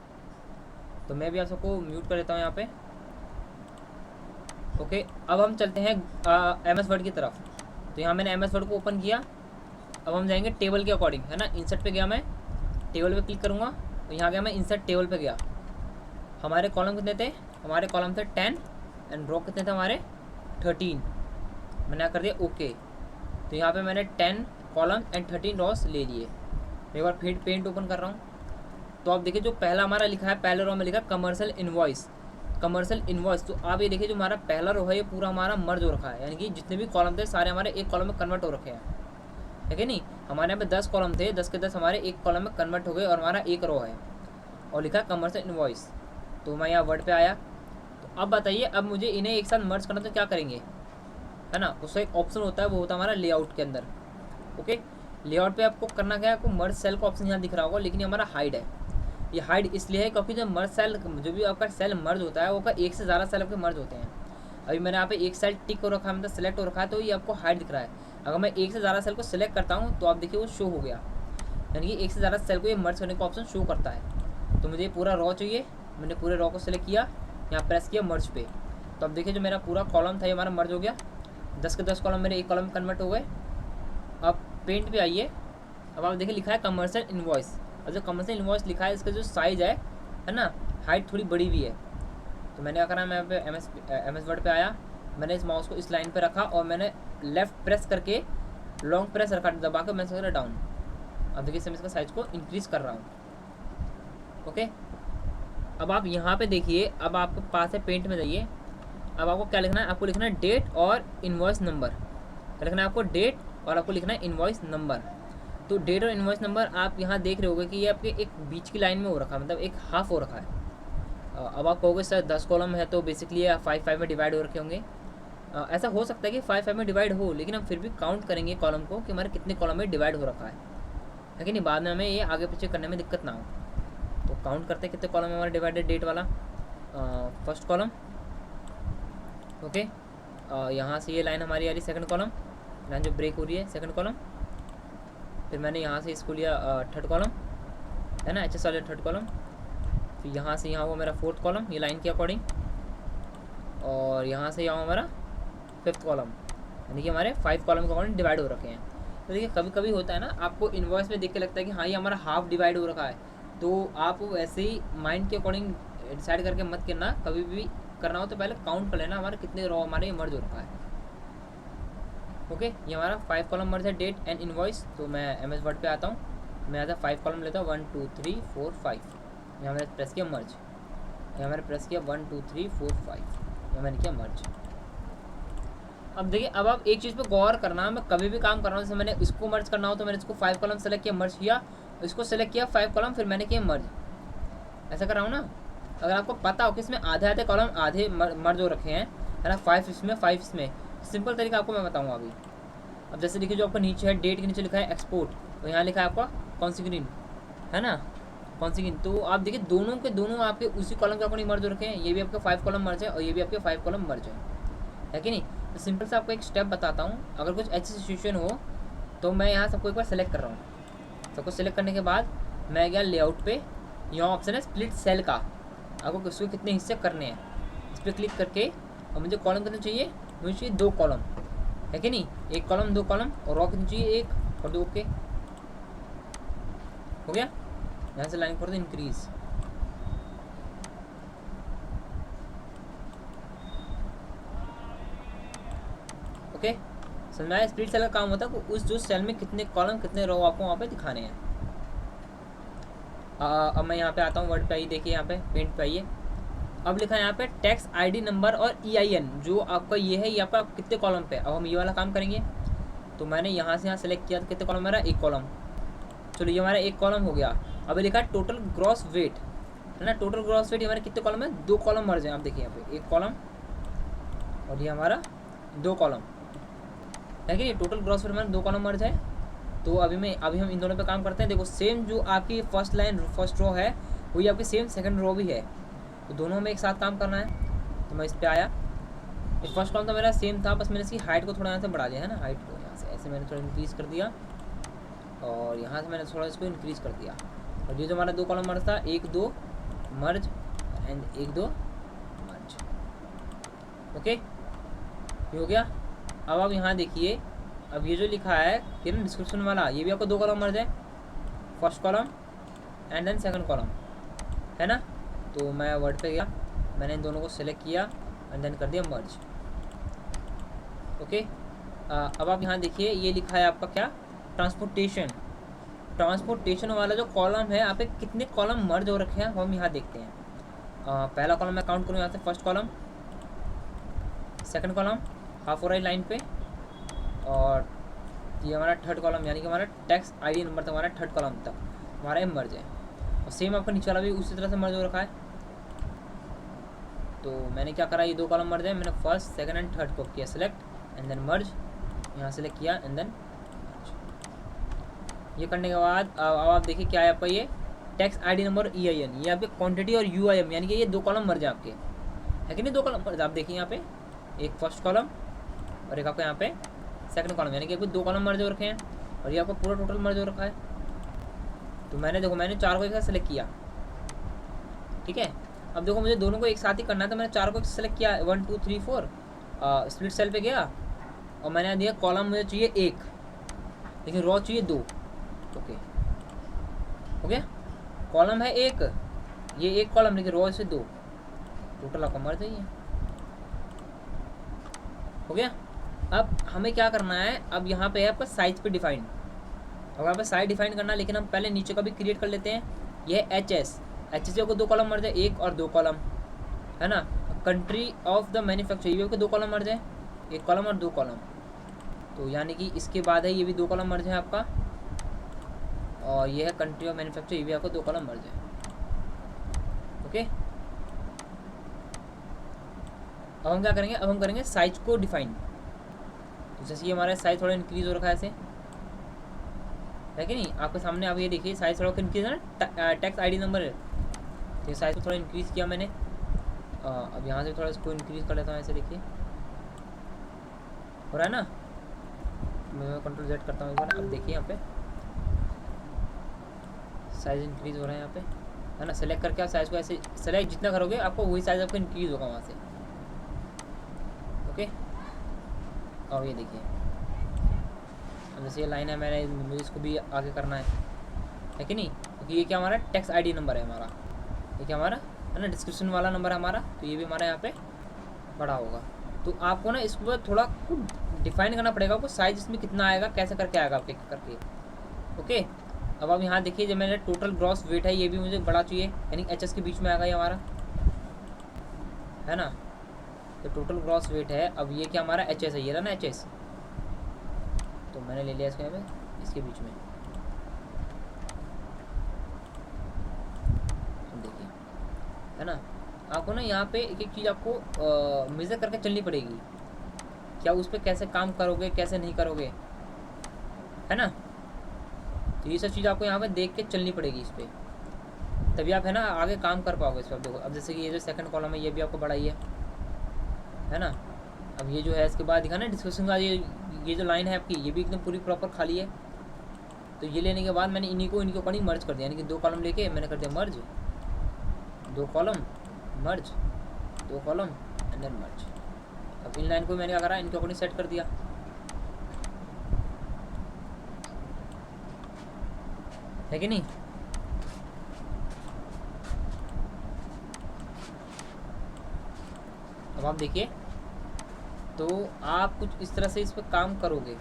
तो मैं भी आप सबको म्यूट कर देता हूँ यहाँ पे। ओके अब हम चलते हैं MS वर्ड की तरफ। तो यहाँ मैंने MS वर्ड को ओपन किया, अब हम जाएंगे टेबल के अकॉर्डिंग, है ना। इंसर्ट पे गया मैं, टेबल पे क्लिक करूँगा, तो यहाँ गया मैं इंसर्ट टेबल पे गया। हमारे कॉलम कितने थे? हमारे कॉलम थे 10 एंड रो कितने थे हमारे 13। मैंने कर दिया ओके। तो यहाँ पे मैंने 10 कॉलम एंड 13 रॉस ले लिए। एक बार फिर पेंट ओपन कर रहा हूँ, तो आप देखिए जो पहला हमारा लिखा है, पहले रो में लिखा कमर्शियल इन्वॉइस, कमर्शियल इन्वॉइस। तो आप ये देखिए जो हमारा पहला रो है ये पूरा हमारा मर्ज हो रखा है, यानी कि जितने भी कॉलम थे सारे हमारे एक कॉलम में कन्वर्ट हो रखे हैं, है कि नहीं। हमारे यहाँ पे 10 कॉलम थे, 10 के 10 हमारे एक कॉलम में कन्वर्ट हो गए और हमारा एक रो है और लिखा कमर्शियल इन्वॉइस। तो मैं यहाँ वर्ड पे आया, तो अब बताइए अब मुझे इन्हें एक साथ मर्ज करना तो क्या करेंगे, है ना। उसका एक ऑप्शन होता है, वो होता है हमारा लेआउट के अंदर। ओके लेआउट पे आपको करना क्या है, आपको मर्ज सेल का ऑप्शन यहाँ दिख रहा होगा, लेकिन हमारा हाइड है। ये हाइड इसलिए है क्योंकि जो मर्ज सेल, जो भी आपका सेल मर्ज होता है वो का एक से ज़्यादा सेल आपके मर्ज होते हैं। अभी मैंने यहाँ पे एक सेल टिक हो रखा है, मतलब सेलेक्ट हो रखा है, तो ये आपको हाइड दिख रहा है। अगर मैं एक से ज़्यादा सेल को सिलेक्ट करता हूँ तो आप देखिए वो शो हो गया, यानी कि एक से ज़्यादा सेल को ये मर्ज करने का ऑप्शन शो करता है। तो मुझे ये पूरा रॉ चाहिए, मैंने पूरे रॉ को सिलेक्ट किया, यहाँ प्रेस किया मर्ज पे, तो अब देखिए जो मेरा पूरा कॉलम था ये हमारा मर्ज हो गया। 10 के 10 कॉलम मेरे एक कॉलम में कन्वर्ट हो गए। अब पेंट पे आइए, अब आप देखिए लिखा है कमर्शियल इन्वॉइस, और जो कमर्शियल इन्वॉइस लिखा है इसका जो साइज़ है ना, हाइट थोड़ी बड़ी भी है। तो मैंने क्या करा, मैं यहाँ पे MS वर्ड पे आया, मैंने इस माउस को इस लाइन पे रखा और मैंने लेफ़्ट प्रेस करके लॉन्ग प्रेस रखा, दबा कर मैंने करा डाउन। अब देखिए मैं इसका साइज़ को इंक्रीज़ कर रहा हूँ। ओके अब आप यहाँ पे देखिए, अब आपके पास है पेंट में जाइए, अब आपको क्या लिखना है, आपको लिखना है डेट और इन्वॉइस नंबर। क्या लिखना है आपको, डेट और आपको लिखना है इन्वॉइस नंबर। तो डेट और इन्वॉइस नंबर आप यहाँ देख रहे होगे कि ये आपके एक बीच की लाइन में हो रखा है, मतलब एक हाफ हो रखा है। अब आप कहोगे सर 10 कॉलम है तो बेसिकली 5 में डिवाइड हो रखे होंगे। ऐसा हो सकता है कि 5 में डिवाइड हो, लेकिन हम फिर भी काउंट करेंगे कॉलम को कि हमारे कितने कॉलम में डिवाइड हो रखा है, लेकिन नहीं बाद में हमें ये आगे पीछे करने में दिक्कत ना हो। तो काउंट करते हैं कितने कॉलम में हमारा डिवाइडेड डेट वाला, फर्स्ट कॉलम। ओके यहाँ से ये लाइन हमारी आ रही सेकंड कॉलम, लाइन जो ब्रेक हो रही है सेकंड कॉलम। फिर मैंने यहाँ से इसको लिया थर्ड कॉलम, है ना, HS वाले थर्ड कॉलम। फिर यहाँ से यहाँ वो मेरा फोर्थ कॉलम, ये लाइन के अकॉर्डिंग, और यहाँ से यहाँ हमारा फिफ्थ कॉलम, यानी कि हमारे 5 कॉलम के अकॉर्डिंग डिवाइड हो रखे हैं। तो देखिए कभी कभी होता है ना, आपको इन्वॉइस में देख के लगता है कि हाँ ये हमारा हाफ डिवाइड हो रखा है, तो आप वैसे ही माइंड के अकॉर्डिंग डिसाइड करके मत करना। कभी भी करना हो तो पहले काउंट कर लेना हमारे कितने रॉ हमारे मर्ज हो रखा है। ओके ये हमारा 5 कॉलम मर्ज है, डेट एंड इन्वॉइस। तो मैं MS वर्ड पे आता हूँ, मैं आता 5 कॉलम लेता हूँ, 1 2 3 4 5। यहाँ मैंने प्रेस किया मर्ज, यहाँ मैंने प्रेस किया 1 2 3 4 5, यहाँ मैंने किया मर्ज। अब देखिए अब आप एक चीज़ पे गौर करना, मैं कभी भी काम कर रहा हूँ, जैसे मैंने इसको मर्ज करना हो तो मैंने इसको 5 कॉलम सेलेक्ट किया, मर्ज किया, इसको सेलेक्ट किया 5 कॉलम, फिर मैंने किया मर्ज, ऐसा कर रहा हूँ ना। अगर आपको पता हो कि इसमें आधे कॉलम आधे मर्ज हो रखे हैं, है ना, 5 इसमें 5 इसमें, सिंपल तरीका आपको मैं बताऊँगा अभी। अब जैसे देखिए जो आपका नीचे है, डेट के नीचे लिखा है एक्सपोर्ट, तो यहाँ लिखा है आपका कॉन्सिग्रीन, है ना, कॉन्सिग्रीन। तो आप देखिए दोनों के दोनों आपके उसी कॉलम के अकॉर्डिंग मर्ज हो रखे हैं, ये भी आपके 5 कॉलम मर्ज है और ये भी आपके 5 कॉलम मर्ज है कि नहीं। तो सिंपल से आपको एक स्टेप बताता हूँ। अगर कुछ ऐसी सिचुएशन हो तो मैं यहाँ सबको एक बार सेलेक्ट कर रहा हूँ। सबको सेलेक्ट करने के बाद मैं गया लेआउट पे, यहाँ ऑप्शन है स्प्लिट सेल का, आपको किसको कितने हिस्से करने हैं, इस पर क्लिक करके। और मुझे कॉलम कितने चाहिए, मुझे चाहिए 2 कॉलम, है कि नहीं, 1 कॉलम 2 कॉलम, और रॉ कितनी चाहिए 1 और 2। ओके हो गया। यहाँ से लाइन कर दो इंक्रीज। ओके समझ में आया। स्प्लिट सेल का काम होता है उस जो सेल में कितने कॉलम कितने रो आपको वहाँ पे दिखाने हैं। अब मैं यहाँ पे आता हूँ वर्ड पे, आइए देखिए यहाँ पे पेंट पे आइए। अब लिखा है यहाँ पे टैक्स आईडी नंबर और EIN, जो आपका ये है, ये आपका कितने कॉलम पे। अब हम ये वाला काम करेंगे। तो मैंने यहाँ से यहाँ सेलेक्ट किया, तो कितने कॉलम मेरा 1 कॉलम। चलो ये हमारा 1 कॉलम हो गया। अब लिखा है टोटल ग्रॉस वेट, है ना, टोटल ग्रॉस वेट। हमारे कितने कॉलम है, 2 कॉलम मर्ज हैं। आप देखिए यहाँ पे 1 कॉलम और ये हमारा 2 कॉलम है कि नहीं। टोटल ग्रॉस वेट हमारा 2 कॉलम मर्ज है। तो अभी हम इन दोनों पे काम करते हैं। देखो सेम जो आपकी फर्स्ट लाइन फर्स्ट रो है वही आपकी सेम सेकंड रो भी है, तो दोनों में एक साथ काम करना है। तो मैं इस पर आया, ये फर्स्ट कॉलम तो मेरा सेम था, बस मैंने इसकी हाइट को थोड़ा यहाँ से बढ़ा दिया, है ना, हाइट को यहाँ से ऐसे मैंने थोड़ा इंक्रीज़ कर दिया, और यहाँ से मैंने थोड़ा इसको इंक्रीज़ कर दिया। और ये जो हमारा 2 कॉलम मर्ज था, 1 2 मर्ज एंड 1 2 मर्ज। ओके ये हो गया। अब आप यहाँ देखिए, अब ये जो लिखा है कि ना डिस्क्रिप्शन वाला, ये भी आपको 2 कॉलम मर्ज है, first column and then second column, है ना। तो मैं वर्ड पे गया, मैंने इन दोनों को सेलेक्ट किया एंड देन कर दिया मर्ज। ओके अब आप यहाँ देखिए, ये लिखा है आपका क्या, ट्रांसपोर्टेशन। ट्रांसपोर्टेशन वाला जो कॉलम है, आप कितने कॉलम मर्ज हो रखे हैं हम यहाँ देखते हैं। पहला कॉलम मैं काउंट करूँ यहाँ से, first column, second column half हो रहा है लाइन पे, और ये हमारा थर्ड कॉलम, यानी कि हमारा टैक्स आईडी नंबर तक, हमारा थर्ड कॉलम तक हमारा मर्ज है। और सेम आपका नीचे वाला भी उसी तरह से मर्ज हो रखा है। तो मैंने क्या करा, ये 2 कॉलम मर्ज है, मैंने फर्स्ट सेकंड एंड थर्ड को किया सेलेक्ट एंड देन मर्ज, यहाँ सेलेक्ट किया एंड देन मर्ज। ये करने के बाद अब आप देखिए क्या है आपका, ये टैक्स आईडी नंबर और EIN, ये आपके क्वांटिटी और UIM, यानी कि ये 2 कॉलम मर्ज है आपके, है कि नहीं। 2 कॉलम मर्ज आप देखिए यहाँ पे, एक फर्स्ट कॉलम और एक आपका यहाँ पे सेकंड कॉलम, यानी कि आपको 2 कॉलम मर्ज हो रखे हैं, और ये आपका पूरा टोटल मर्ज हो रखा है। तो मैंने देखो, मैंने 4 को एक साथ सेलेक्ट किया, ठीक है। अब देखो मुझे दोनों को एक साथ ही करना है, तो मैंने 4 को सेलेक्ट किया, 1 2 3 4, स्प्लिट सेल पे गया, और मैंने दिया कॉलम मुझे चाहिए 1, लेकिन रॉ चाहिए 2। ओके हो गया, कॉलम है 1, ये 1 कॉलम, लेकिन रॉ से 2, टोटल आपका मर्ज है ये। हो गया। अब हमें क्या करना है, अब यहाँ पे है आपका साइज पे डिफाइन। अब यहाँ पे साइज डिफाइन करना है, लेकिन हम पहले नीचे का भी क्रिएट कर लेते हैं। ये HS को 2 कॉलम मर्ज है, 1 और 2 कॉलम, है ना। कंट्री ऑफ द मैन्युफैक्चर, ये भी 2 कॉलम मर्ज है, 1 कॉलम और 2 कॉलम। तो यानी कि इसके बाद है, ये भी 2 कॉलम मर्ज है आपका, और ये है कंट्री ऑफ मैन्युफैक्चर, ये भी आपको 2 कॉलम मर्ज है। ओके अब हम क्या करेंगे, अब हम करेंगे साइज को डिफाइन। तो जैसे ये हमारा साइज थोड़ा इंक्रीज हो रखा है ऐसे, है कि नहीं, आपके सामने। आप ये देखिए साइज थोड़ा इंक्रीज है ना, टैक्स आईडी नंबर है, तो साइज को थोड़ा इंक्रीज किया मैंने। अब यहाँ से थोड़ा इसको इंक्रीज कर लेता हूँ, ऐसे देखिए हो रहा है ना। मैं Ctrl Z करता हूँ एक बार, अब देखिए यहाँ पे साइज इंक्रीज हो रहा है यहाँ पे, है ना। सेलेक्ट करके आप साइज को ऐसे सेलेक्ट जितना करोगे, आपको वही साइज आपका इंक्रीज होगा वहाँ से। ओके और ये देखिए, अब जैसे ये लाइन है, मुझे इसको भी आगे करना है कि नहीं, क्योंकि ये क्या हमारा टैक्स आईडी नंबर है हमारा, ये क्या हमारा है ना, डिस्क्रिप्शन वाला नंबर है हमारा, तो ये भी हमारा यहाँ पे बड़ा होगा। तो आपको ना इसको थोड़ा डिफाइन करना पड़ेगा, आपको साइज इसमें कितना आएगा, कैसे करके आएगा आपके करके। ओके अब आप यहाँ देखिए, जब मैंने टोटल ग्रॉस वेट है, ये भी मुझे बड़ा चाहिए, यानी HS के बीच में आएगा ये हमारा, है ना। तो टोटल ग्रॉस वेट है, अब ये क्या हमारा HS है, ये रहा ना HS, तो मैंने ले लिया इसको यहाँ पे, इसके बीच में। देखिए है ना, आपको ना यहाँ पे एक एक चीज़ आपको मेजर करके चलनी पड़ेगी, क्या उस पर कैसे काम करोगे, कैसे नहीं करोगे, है ना। तो ये सब चीज़ आपको यहाँ पे देख के चलनी पड़ेगी इस पर, तभी आप है ना आगे काम कर पाओगे इस पर। देखो अब जैसे कि ये जो सेकंड कॉलम है, ये भी आपको बढ़ाई है ना, अब ये जो है इसके बाद दिखा ना डिस्कशन का ये जो लाइन है आपकी ये भी एकदम पूरी प्रॉपर खाली है। तो ये लेने के बाद मैंने इन्हीं को इनके अकॉर्डिंग मर्ज कर दिया, यानी कि 2 कॉलम लेके मैंने कर दिया merge, 2 column merge, 2 column and then merge. अब इन लाइन को मैंने क्या करा, इनके अकॉर्डिंग सेट कर दिया, है कि नहीं। अब आप देखिए तो आप कुछ इस तरह से इस पर काम करोगे।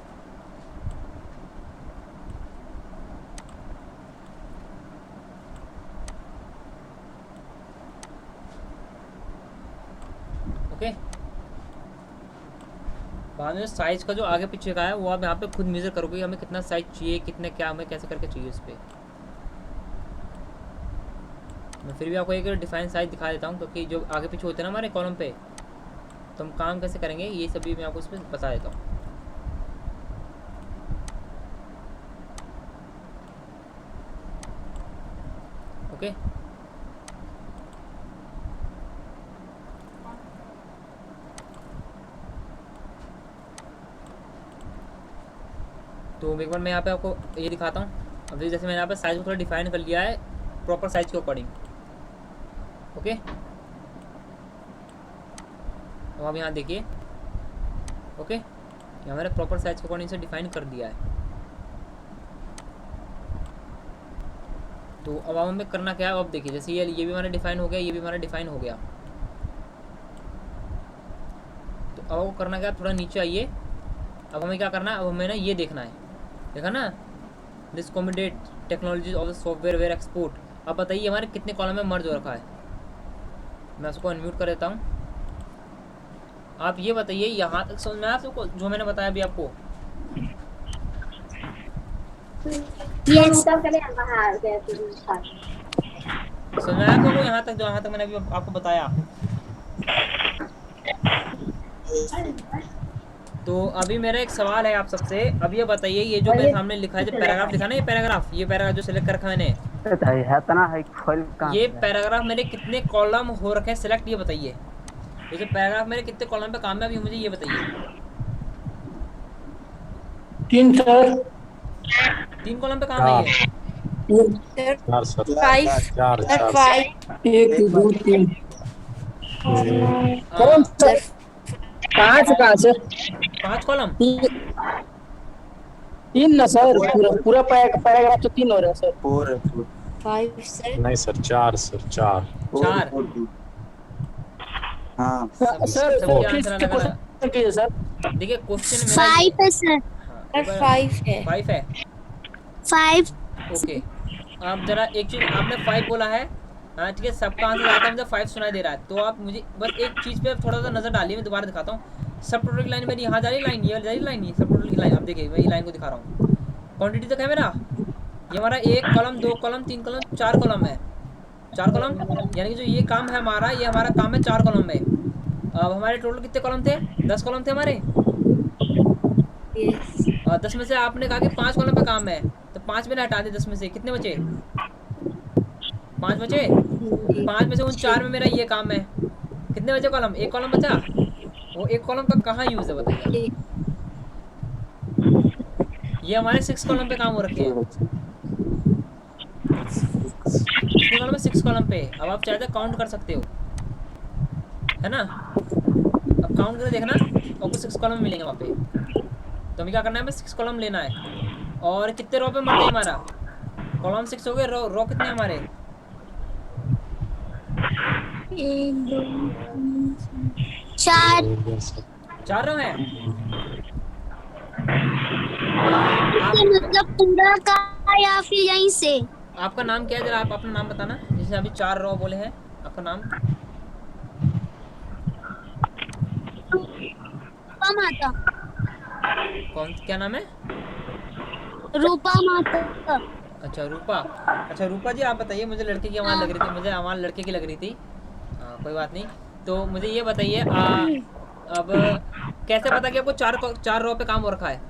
ओके, बाद में साइज का जो आगे पीछे का है वो आप यहाँ पे खुद मेजर करोगे, हमें कितना साइज चाहिए, कितने क्या हमें कैसे करके चाहिए उस पर। मैं फिर भी आपको एक डिफाइन साइज दिखा देता हूँ, क्योंकि जो आगे पीछे होते हैं ना हमारे कॉलम पे, तो हम काम कैसे करेंगे ये सभी मैं आपको इसमें बता देता हूँ। ओके, तो एक बार मैं यहाँ पे आपको ये दिखाता हूँ। अब जैसे मैंने यहाँ पे साइज को थोड़ा डिफाइन कर लिया है प्रॉपर साइज के अकॉर्डिंग। ओके, अब आप यहाँ देखिए, ओके यहाँ मैंने प्रॉपर साइज के अकॉर्डिंग से डिफाइन कर दिया है। तो अब हमें करना क्या है, अब देखिए जैसे ये भी हमारा डिफाइन हो गया, ये भी हमारा डिफाइन हो गया। तो अब आपको करना क्या, थोड़ा नीचे आइए। अब हमें क्या करना है, अब हमें ना ये देखना है, देखा ना, this combinate technology of the software ware export. अब बताइए हमारे कितने कॉलम में मर्ज हो रखा है। मैं उसको अनम्यूट कर देता हूँ। आप ये बताइए यहाँ तक समझ में आया आपको जो मैंने बताया अभी आपको। समझ में आया आपको यहाँ तक, जो यहाँ तक मैंने अभी आपको बताया। तो अभी मेरा एक सवाल है आप सबसे, अब ये बताइए ये जो मेरे सामने लिखा है, जो पैराग्राफ लिखा ना, ये पैराग्राफ जो सिलेक्ट कर रखा मैंने, ये पैराग्राफ मेरे कितने कॉलम हो रखे हैं सिलेक्ट, ये बताइए। ये जो पैराग्राफ मेरे कितने कॉलम पे काम है अभी मुझे ये बताइए। 3 सर, 3 कॉलम पे काम है ये। 4 सर, 5 4 सर, 5 1 2 3 हाँ, कौन सर, कहाँ से 5 कॉलम। 3 ना सर, पूरा पैराग्राफ तो 3 हो रहा है सर। 5 सर, नहीं सर, 4 सर, 4 4 हाँ सर सबके किस आंसर अलग अलग। क्वेश्चन कीजिए सर। देखिए क्वेश्चन मेरा 5 है सर, हाँ, 5 है। 5 है। 5। ओके, आप जरा एक चीज आपने 5 बोला है, हाँ ठीक है, सबका आंसर आता है, मुझे 5 सुनाई दे रहा है। तो आप मुझे बस एक चीज़ पे थोड़ा सा नज़र डालिए, मैं दोबारा दिखाता हूँ। सब टोटल की लाइन मेरी यहाँ जा रही लाइन, ये जा रही लाइन, ये सब टोटल की लाइन। आप देखिए मैं ये लाइन को दिखा रहा हूँ, क्वांटिटी तक है मेरा। ये हमारा 1 कॉलम 2 कॉलम 3 कॉलम 4 कॉलम है, 4 कॉलम, यानी कि जो ये काम है हमारा, ये हमारा काम है 4 कॉलम में। अब हमारे टोटल कितने कॉलम थे, 10 कॉलम थे हमारे। और 10 में से आपने कहा कि 5 कॉलम पे काम है, तो 5 मैंने हटा दिए, 10 में से कितने बचे, 5 बचे। 5 में से उन 4 में मेरा ये काम है, कितने बचे कॉलम, 1 कॉलम बचा। वो 1 कॉलम का कहाँ यूज है बताइए। ये हमारे 6 कॉलम पे काम हो रखे हैं, कितने कॉलम है, 6 कॉलम पे। अब आप चाहे तो काउंट कर सकते हो, है ना। अब काउंट करके देखना आपको 6 कॉलम मिलेंगे वहाँ पे। तो हमें क्या करना है, हमें 6 कॉलम लेना है। और कितने रो पे मरते हैं हमारा, कॉलम 6 हो गए, रो कितने हमारे, 4 रो हैं। मतलब पूरा का या फिर यहीं से। आपका नाम क्या है, जरा आप अपना नाम बताना। जैसे अभी 4 रो बोले हैं, आपका नाम। रूपा माता। कौन, क्या नाम है, रूपा माता। अच्छा रूपा। अच्छा रूपा जी आप बताइए, मुझे लड़के की आवाज़ लग रही थी, मुझे आवाज़ लड़के की लग रही थी। हाँ कोई बात नहीं। तो मुझे ये बताइए अब कैसे पता कि आपको 4 रो पे काम हो रखा है।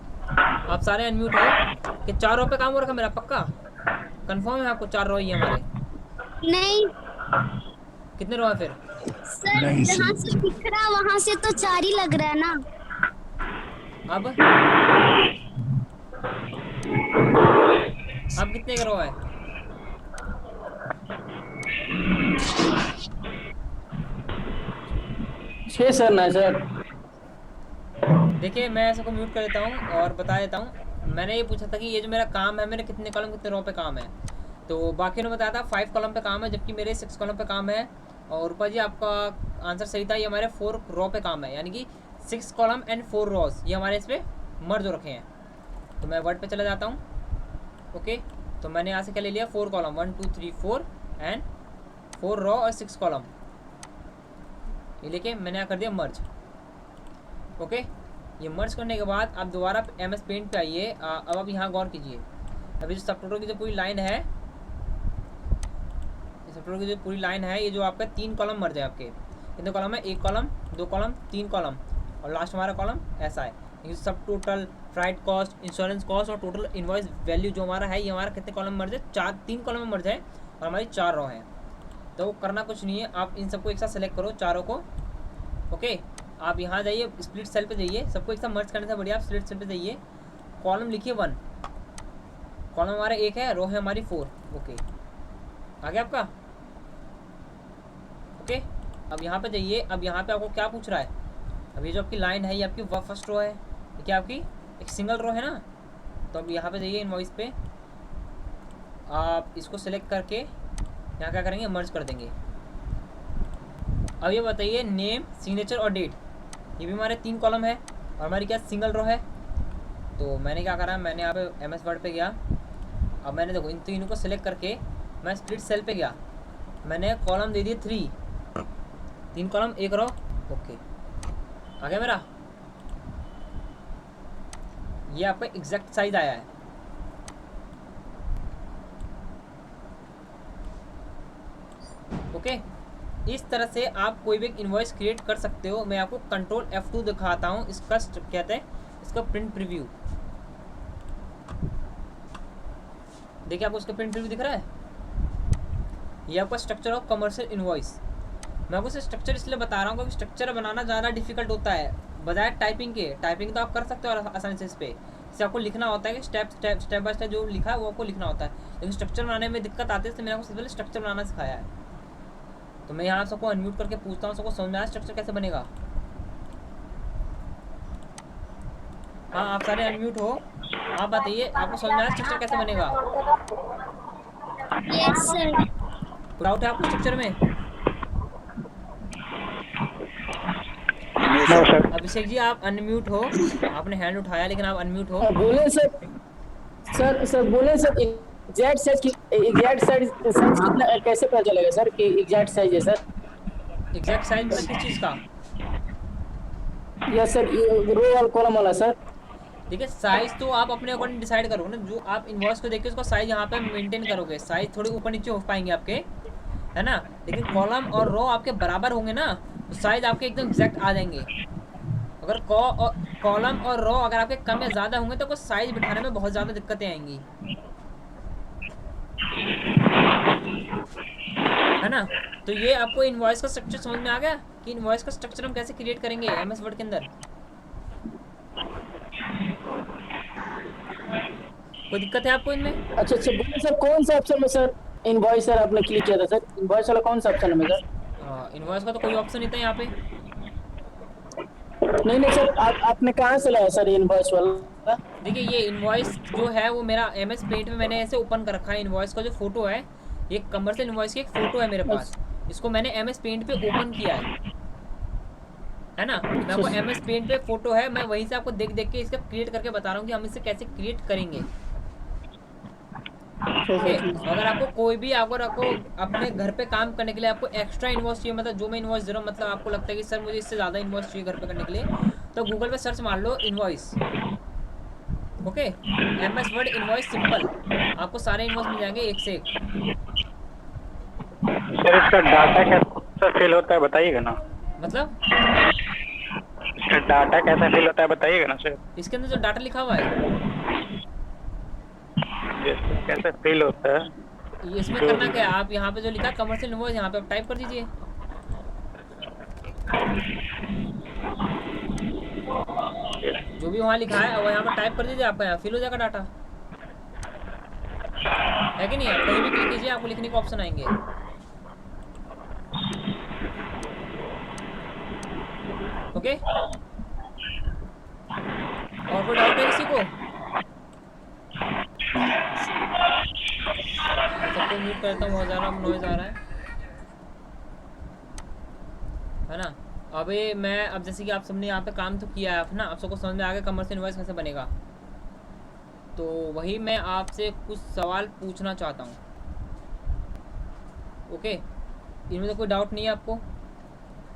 आप सारे अनम्यूट हो कि 4 रो पे काम हो रखा मेरा, पक्का कंफर्म है आपको 4 रो ही है हमारे। नहीं, कितने रो है फिर, सर जहाँ से दिख रहा वहाँ से तो 4 ही लग रहा है ना। अब कितने का रो है? छः सर ना सर। देखिए मैं ऐसे को म्यूट कर देता हूँ और बता देता हूँ। मैंने ये पूछा था कि ये जो मेरा काम है मेरे कितने कॉलम कितने रो पे काम है, तो बाकी ने बताया था 5 कॉलम पे काम है, जबकि मेरे 6 कॉलम पे काम है। और रूपा जी आपका आंसर सही था, ये हमारे 4 रो पे काम है, यानी कि 6 कॉलम एंड 4 रोज ये हमारे इस पर मर्ज हो रखे हैं। तो मैं वर्ड पे चला जाता हूँ। ओके, तो मैंने यहाँ से क्या ले लिया, 4 कॉलम 1 2 3 4 एंड 4 रो और 6 कॉलम, ये लेके मैंने यहाँ कर दिया मर्ज। ओके, ये मर्ज करने के बाद आप दोबारा MS पेंट पे आइए। अब आप यहाँ गौर कीजिए, अभी जो सबटोटल की जो पूरी लाइन है, सबटोटल की जो पूरी लाइन है, ये जो आपका 3 कॉलम मर्ज है। आपके कितने कॉलम है? 1 कॉलम 2 कॉलम 3 कॉलम और लास्ट हमारा कॉलम ऐसा है। ये सब total freight cost, insurance cost और टोटल इनवॉइस वैल्यू जो हमारा है, ये हमारा कितने कॉलम मर्ज है? 3 कॉलम में मर्ज है और हमारी 4 रो हैं। तो करना कुछ नहीं है, आप इन सबको एक साथ सेलेक्ट करो, चारों को। ओके, आप यहाँ जाइए, स्प्लिट सेल पे जाइए, सबको एक साथ मर्ज करने से बढ़िया आप स्प्लिट सेल पे जाइए, कॉलम लिखिए 1, कॉलम हमारा 1 है, रो है हमारी 4। ओके, आ गया आपका? ओके, अब यहाँ पे जाइए। अब यहाँ पे आपको क्या पूछ रहा है? अब ये जो आपकी लाइन है, ये आपकी फर्स्ट रो है, ये क्या आपकी एक सिंगल रो है ना। तो अब यहाँ पे जाइए, इनवॉइस पे आप इसको सिलेक्ट करके यहाँ क्या करेंगे, मर्ज कर देंगे। अब ये बताइए, नेम, सिग्नेचर और डेट, ये भी हमारे 3 कॉलम है और हमारी क्या सिंगल रो है। तो मैंने क्या करा, मैंने यहाँ पे MS वर्ड पे गया। अब मैंने देखो इन तीनों को सिलेक्ट करके मैं स्प्लिट सेल पे गया, मैंने कॉलम दे दिए 3 कॉलम 1 रो। ओके, आ गया मेरा, ये आपका एग्जैक्ट साइज आया है। ओके, इस तरह से आप कोई भी इनवॉइस क्रिएट कर सकते हो। मैं आपको कंट्रोल F2 दिखाता हूँ, इसका कहते हैं इसका प्रिंट प्रीव्यू। देखिए आपको इसका प्रिंट प्रीव्यू दिख रहा है, ये आपका स्ट्रक्चर ऑफ कमर्शियल इनवॉइस। मैं आपको स्ट्रक्चर इसलिए बता रहा हूँ क्योंकि स्ट्रक्चर बनाना ज़्यादा डिफिकल्ट होता है बजाय टाइपिंग के। टाइपिंग तो आप कर सकते हो आसानी से, इस पर इसे आपको लिखना होता है कि स्टेप बाय स्टेप जो लिखा है वो आपको लिखना होता है, लेकिन स्ट्रक्चर बनाने में दिक्कत आती है। तो मैंने आपको सबसे पहले स्ट्रक्चर बनाना सिखाया है। तो मैं यहाँ सबको अनम्यूट करके पूछता हूँ, सबको समझ में आया स्ट्रक्चर कैसे बनेगा? हाँ, आप सारे अनम्यूट हो, आप बताइए आपको समझ में आया स्ट्रक्चर कैसे बनेगा? Yes sir. डाउट है आपको स्ट्रक्चर में? अभिषेक जी आप अनम्यूट हो, आपने हैंड उठाया लेकिन आप अनम्यूट हो। बोले सर बोले सर एग्जैक्ट साइज कितना कैसे पता चलेगा सर कि एग्जैक्ट साइज है सर? एग्जैक्ट साइज मतलब किस चीज़ का? यस सर, रो और कॉलम वाला सर। देखिए साइज तो आप अपने अकॉर्डिंग डिसाइड करोगे ना, जो आप इनवॉइस को देख के उसका साइज यहाँ पे मेंटेन करोगे। साइज थोड़ी ऊपर नीचे हो पाएंगे आपके, है ना, लेकिन कॉलम और रो आपके बराबर होंगे ना, तो साइज आपके एकदम एग्जैक्ट आ जाएंगे। अगर कॉलम और रो अगर आपके कम या ज़्यादा होंगे तो साइज बिठाने में बहुत ज़्यादा दिक्कतें आएंगी, है ना। तो ये आपको इनवॉइस का स्ट्रक्चर समझ में आ गया कि इनवॉइस का स्ट्रक्चर हम कैसे क्रिएट करेंगे MS वर्ड के अंदर। कोई दिक्कत है आपको इनमें? अच्छा बोले सर कौन सा ऑप्शन में सर इनवॉइस सर आपने क्लिक किया था सर? इनवॉइस वाला कौन सा ऑप्शन है सर? इनवॉइस का तो कोई ऑप्शन नहीं था यहाँ पे। नहीं सर, आपने कहाँ से लाया सर इनवॉइस वाला? देखिए ये इनवॉइस जो है वो मेरा MS पेंट में मैंने ऐसे ओपन कर रखा है। इनवॉइस का जो फोटो है, ये कमर्शियल इनवॉइस की एक फोटो है मेरे पास, इसको मैंने MS पेंट पे ओपन किया है ना। मैं आपको MS पेंट पे फोटो है, मैं वहीं से आपको देख के इसका क्रिएट करके बता रहा हूँ कि हम इसे कैसे क्रिएट करेंगे। अगर आपको कोई भी अगर आपको अपने घर पे काम करने के लिए आपको एक्स्ट्रा इनवॉइस चाहिए, मतलब जो मैं इनवॉइस दे रहा हूँ, मतलब आपको लगता है कि सर मुझे इससे ज़्यादा इनवॉइस चाहिए घर पे करने के लिए, तो गूगल पे सर्च मार लो invoice. Okay, MS Word invoice simple, आपको सारे इनवॉइस मिल जाएंगे एक से एक। सर इसका डाटा कैसा फिल होता है बताइएगा ना? मतलब इसका डाटा कैसा फिल होता है बताइएगा ना सर? इसके अंदर जो डाटा लिखा हुआ है कैसे फिल होता है, इसमें करना क्या है, आप यहाँ पे जो लिखा है कमर्शियल इनवॉइस, यहाँ पे आप टाइप कर दीजिए। जो भी वहाँ लिखा है वो यहाँ पर टाइप कर दीजिए, आपका यहाँ फिल हो जाएगा डाटा, है कि नहीं? आप कहीं भी क्लिक कीजिए, आपको लिखने के ऑप्शन आएंगे। ओके, और कोई डाउट है किसी को? सबको म्यूट करता हूँ, बहुत ज़्यादा नॉइज आ रहा है ना? अभी मैं, अब जैसे कि आप सबने यहाँ पे काम तो किया है ना, आप सबको समझ में आ गया कमर्शियल इनवॉइस कैसे बनेगा। तो वही मैं आपसे कुछ सवाल पूछना चाहता हूँ। ओके, इनमें तो कोई डाउट नहीं है आपको?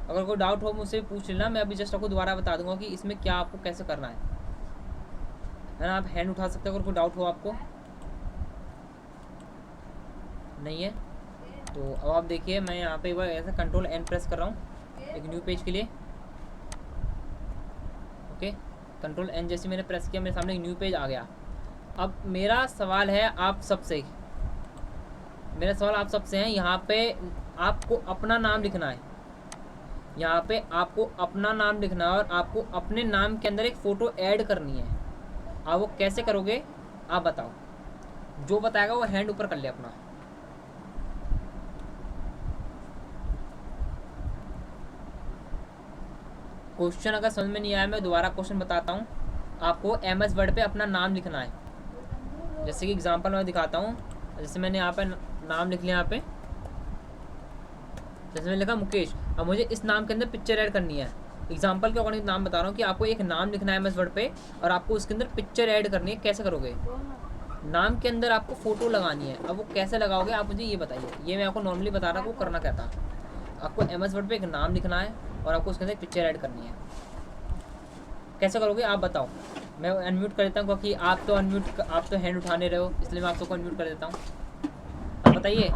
अगर कोई डाउट हो मुझसे पूछ लेना, मैं अभी जस्ट आपको दोबारा बता दूंगा कि इसमें क्या आपको कैसे करना है ना? आप हैंड उठा सकते हो अगर कोई डाउट हो आपको। नहीं है तो अब आप देखिए, मैं यहाँ पे एक बार ऐसे कंट्रोल एन प्रेस कर रहा हूँ एक न्यू पेज के लिए। ओके, कंट्रोल एन जैसे मैंने प्रेस किया, मेरे सामने एक न्यू पेज आ गया। अब मेरा सवाल है आप सबसे, मेरा सवाल आप सबसे है, यहाँ पे आपको अपना नाम लिखना है, यहाँ पे आपको अपना नाम लिखना है और आपको अपने नाम के अंदर एक फ़ोटो ऐड करनी है। आप वो कैसे करोगे आप बताओ? जो बताएगा वो हैंड ऊपर कर ले अपना। क्वेश्चन अगर समझ में नहीं आया, मैं दोबारा क्वेश्चन बताता हूँ। आपको MS वर्ड पे अपना नाम लिखना है। जैसे कि एग्जांपल मैं दिखाता हूँ, जैसे मैंने यहाँ पे नाम लिख लिया, यहाँ पे जैसे मैंने लिखा मुकेश। अब मुझे इस नाम के अंदर पिक्चर ऐड करनी है। एग्जांपल के अकॉर्डिंग नाम बता रहा हूँ कि आपको एक नाम लिखना है MS वर्ड पे और आपको उसके अंदर पिक्चर ऐड करनी है। कैसे करोगे? नाम के अंदर आपको फ़ोटो लगानी है। अब वो कैसे लगाओगे आप मुझे ये बताइए। ये मैं आपको नॉर्मली बता रहा हूँ करना क्या था। आपको MS वर्ड पे एक नाम लिखना है और आपको उसके अंदर पिक्चर ऐड करनी है। कैसे करोगे आप बताओ? मैं अनम्यूट कर देता हूँ क्योंकि आप तो हैंड उठाने रहे हो, इसलिए मैं आप सबको अनम्यूट कर देता हूँ। आप बताइए।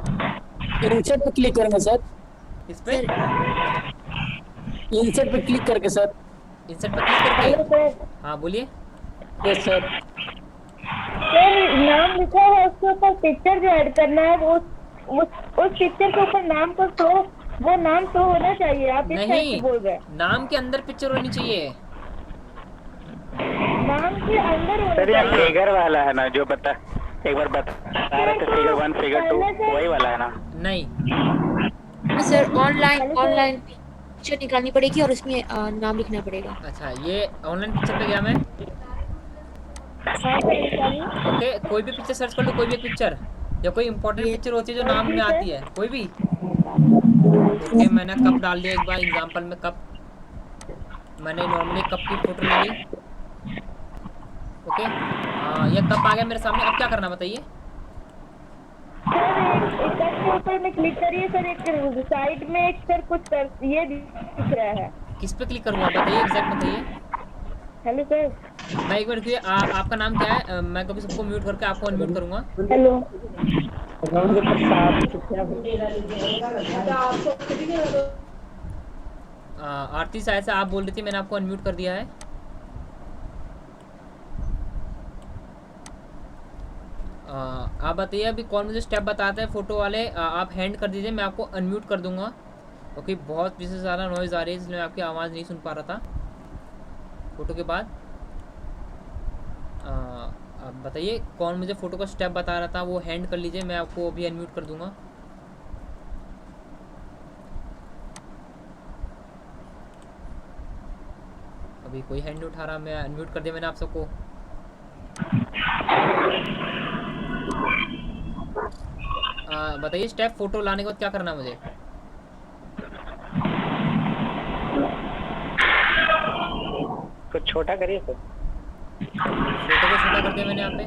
इंसर्ट पे क्लिक करेंगे सर। इस पे इंसर्ट पे क्लिक करके सर। इंसर्ट पे क्लिक करके, हाँ बोलिए। Yes sir. सर नाम लिखा है, उसके ऊपर पिक्चर जो ऐड करना है, वो उस पिक्चर के ऊपर नाम को तो वो नाम तो होना चाहिए। आप इस टाइप से बोल रहे हैं। नाम के अंदर पिक्चर होनी चाहिए। नाम के अंदर होना सर ये चाहिए। फिगर वाला है ना जो बता, एक बार बता रहे थे, फिगर 1 फिगर 2 वही वाला है ना? नहीं सर, ऑनलाइन पिक्चर निकालनी पड़ेगी और उसमें नाम लिखना पड़ेगा। अच्छा, ये ऑनलाइन पिक्चर पे गया मैं। हाँ सर, निकालिए। ओके, कोई भी पिक्चर सर्च कर लो, कोई भी पिक्चर या कोई इंपॉर्टेंट पिक्चर होती है जो नाम में आती है, कोई भी। ओके, मैंने कप डाल दिया एक बार एग्जांपल में। कप मैंने नॉर्मली कप की फोटो ले ली। ओके, ये कप आ गया मेरे सामने। अब क्या करना बताइए? सर एक कप के ऊपर में क्लिक करिए सर। एक साइड में एक सर कुछ ये दिख रहा है। किस पे क्लिक करूँगा बताइए, एग्जैक्ट बताइए। Hello sir. मैं एक बार देखिए, आपका नाम क्या है? मैं कभी सबको म्यूट करके आपको अनम्यूट करूँगा। हेलो। आरती शायद से आप बोल रही थी, मैंने आपको अनम्यूट कर दिया है। आप बताइए अभी कौन मुझे स्टेप बताते हैं फ़ोटो वाले। आप हैंड कर दीजिए, मैं आपको अनम्यूट कर दूंगा क्योंकि बहुत पीछे से ज़्यादा नॉइज़ आ रही है, इसलिए मैं आपकी आवाज़ नहीं सुन पा रहा था फ़ोटो के बाद। आप बताइए कौन मुझे फ़ोटो का स्टेप बता रहा था, वो हैंड कर लीजिए, मैं आपको अभी अनम्यूट कर दूंगा। अभी कोई हैंड नहीं उठा रहा, मैं अनम्यूट कर दिया मैंने आप सबको। बताइए स्टेप फोटो लाने के बाद क्या करना है मुझे? कुछ छोटा करिए सर। फोटो को छोटा कर दिया मैंने यहाँ पे।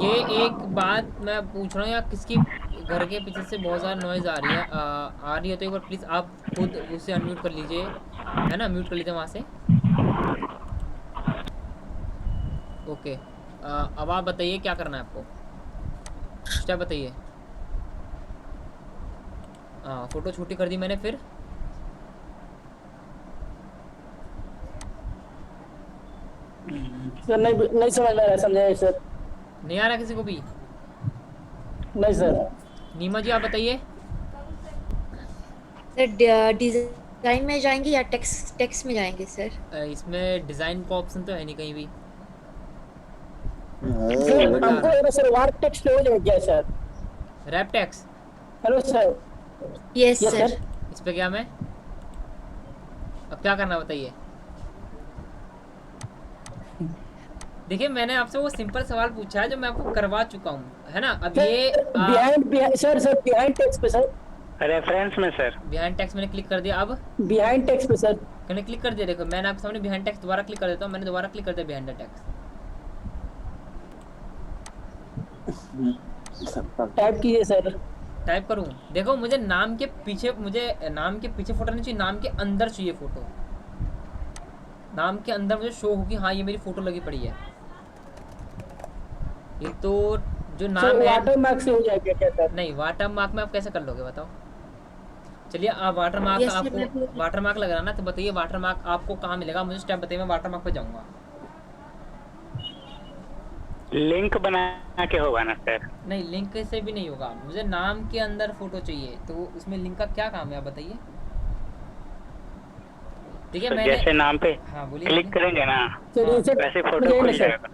ये एक बात मैं पूछ रहा हूँ, या किसकी घर के पीछे से बहुत ज़्यादा नॉइज़ आ रही है? आ रही है तो एक बार प्लीज़ आप खुद उसे अनम्यूट कर लीजिए, है ना? म्यूट कर लीजिए वहाँ से। ओके, अब आप बताइए क्या करना है आपको, स्टेप बताइए। फ़ोटो छोटी कर दी मैंने, फिर सर नहीं समझ में आ रहा, समझाइए सर। नहीं आ रहा किसी को भी? नहीं सर। नीमा जी आप बताइए। सर डिजाइन में जाएंगे या टेक्स्ट में जाएंगे सर? इसमें डिज़ाइन का ऑप्शन तो है नहीं कहीं भी। सर हमको सर वार टेक्स्ट हो जाएगा क्या सर? रैप tax. Hello sir. Yes Yes, sir. sir. इस पे क्या मैं अब क्या करना बताइए? देखिए मैंने आपसे वो सिंपल सवाल पूछा है जो मैं आपको करवा चुका हूँ, है ना? अब ये बिहाइंड सर बिहाइंड टेक्स्ट पे सर। रेफरेंस में सर। बिहाइंड टेक्स्ट मैंने क्लिक कर दिया। अब बिहाइंड टेक्स्ट पे सर मैंने क्लिक कर दिया। देखो मैंने आपके सामने बिहाइंड टेक्स्ट दोबारा क्लिक कर देता हूँ। मैंने दोबारा क्लिक कर दिया बिहाइंड द टेक्स्ट। टाइप कीजिए सर। टाइप करूँ? देखो मुझे नाम के पीछे फोटो नहीं चाहिए, नाम के अंदर चाहिए फोटो। नाम के अंदर मुझे शो होगी हाँ ये मेरी फोटो लगी पड़ी है। ये तो जो नाम है वाटर मार्क से हो जाएगा क्या सर? नहीं, वाटर मार्क में आप कैसे कर लोगे बताओ? चलिए आप वाटर मार्क Yes, sir, आपको वाटर मार्क लग रहा ना, तो बताइए वाटर मार्क आपको कहाँ मिलेगा? मुझे स्टेप बताइए, मैं वाटर मार्क पे जाऊँगा। लिंक बना के होगा ना सर? नहीं लिंक से भी नहीं होगा, मुझे नाम के अंदर फोटो चाहिए। तो उसमें लिंक का क्या काम है आप बताइए? ठीक है तो मैंने जैसे नाम पे हाँ बोलिए। क्लिक करेंगे ना सर वैसे फोटो खुल जाएगा।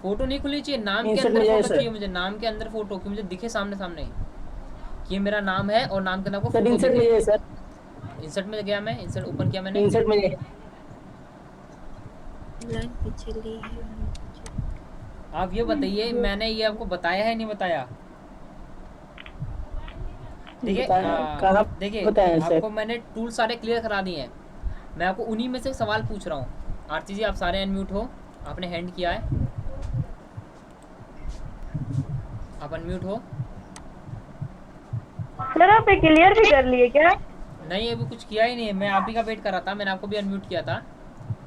फोटो नहीं खुली चाहिए, नाम के Insert अंदर में जाइए, फोटो सर। चाहिए मुझे। नाम के अंदर फोटो कि मुझे दिखे सामने सामने कि ये मेरा नाम है और नाम के अंदर को सर फोटो इंसर्ट में दिखे। जाइए सर। इंसर्ट में गया मैं, इंसर्ट ओपन किया मैंने। इंसर्ट में जाइए। लाइन पीछे ली है। आप ये बताइए मैंने ये आपको बताया है नहीं बताया? देखिए कहाँ देखिए बताया सर? आपको मैंने टूल सारे क्लियर करा दिए हैं। मैं आपको उन्हीं में से सवाल पूछ रहा हूँ। आरती जी आप सारे अनम्यूट हो, आपने हैंड किया है, आप अनम्यूट हो। सर आप क्लियर भी कर लिए क्या? नहीं अभी कुछ किया ही नहीं है, मैं आप ही का वेट कर रहा था। मैंने आपको भी अनम्यूट किया था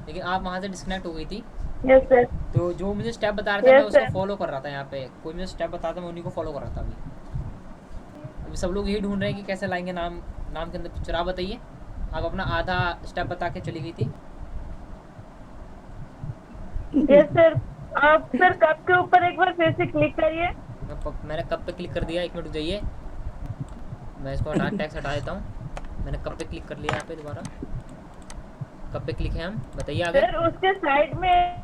लेकिन आप वहाँ से डिस्कनेक्ट हो गई थी। Yes sir. तो जो मुझे स्टेप बता रहा था Yes, मैं उसको sir. फॉलो कर रहा था। यहाँ पे कोई मुझे स्टेप बताता था मैं उन्हीं को फॉलो कर रहा था। अभी सब लोग यही ढूंढ रहे हैं कि कैसे लाएंगे नाम के अंदर पिक्चर। आप बताइए, आप अपना आधा स्टेप बता के चली गई थी। Yes sir. आप सर कप के ऊपर एक बार फिर से क्लिक करिए। मैंने कब पे क्लिक कर दिया, एक मिनट रुक जाइए, मैं इसको हटा टैक्स हटा देता हूँ। मैंने कब पे क्लिक कर लिया, यहाँ पे दोबारा कब पे क्लिक है हम बताइए आगे। सर उसके साइड में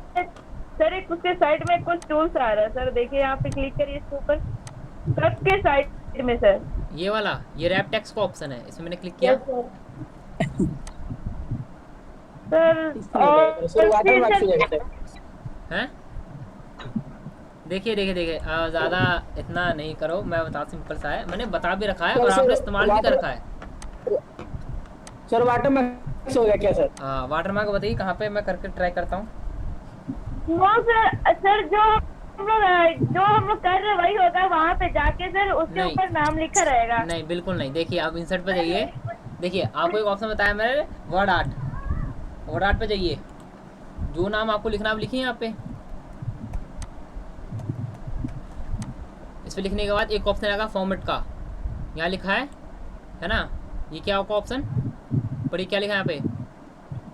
सर एक उसके साइड में कुछ टूल्स आ रहा है सर, देखिए यहाँ पे क्लिक करिए इसके ऊपर कप के साइड में सर। ये वाला ये रैप टेक्स्ट का ऑप्शन है, इसमें मैंने क्लिक किया। सर और सर वाटर मार्क से जाएगा सर। हैं देखिए ज़्यादा इतना नहीं करो, मैं बता सिंपल सा है, मैंने बता भी रखा है और आपने इस्तेमाल भी कर रखा है। सर वाटर मार्क से हो गया क्या सर? हाँ वाटर मार्क बताइए कहाँ पे, मैं करके ट्राई करता हूँ। वो सर जो हम लोग कर रहे हैं वही होगा, वहाँ पे जाके सर उसके नहीं। ऊपर नाम लिखा रहेगा। नहीं बिल्कुल नहीं। देखिए आप इंसर्ट पे जाइए, देखिए आपको एक ऑप्शन बताया मैंने वर्ड आर्ट पे जाइए, जो नाम आपको लिखना आप लिखिए यहाँ पे। इस पे लिखने के बाद एक ऑप्शन आएगा फॉर्मेट का, यहाँ लिखा है ना, ये क्या होगा ऑप्शन पर, ये क्या लिखा है यहाँ पे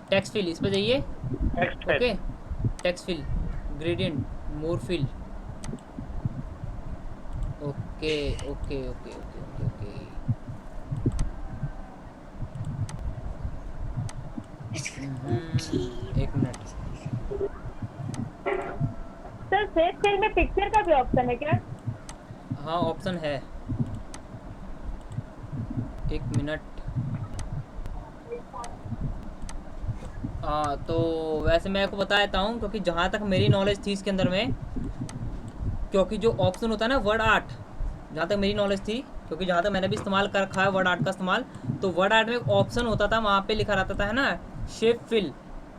टेक्स्ट फिल, इस पे जाइए। Okay text fill gradient more fill. Okay okay okay okay okay okay एक मिनट। सर सेव सेल में पिक्चर का भी ऑप्शन है क्या? हाँ ऑप्शन है, एक मिनट। तो वैसे मैं आपको बता देता हूँ क्योंकि जहाँ तक मेरी नॉलेज थी इसके अंदर में, क्योंकि जो ऑप्शन होता है ना वर्ड आर्ट, जहाँ तक मेरी नॉलेज थी, क्योंकि जहाँ तक मैंने भी इस्तेमाल कर रखा है वर्ड आर्ट का इस्तेमाल, तो वर्ड आर्ट में एक ऑप्शन होता था, वहाँ पे लिखा रहता था है ना शेप फिल,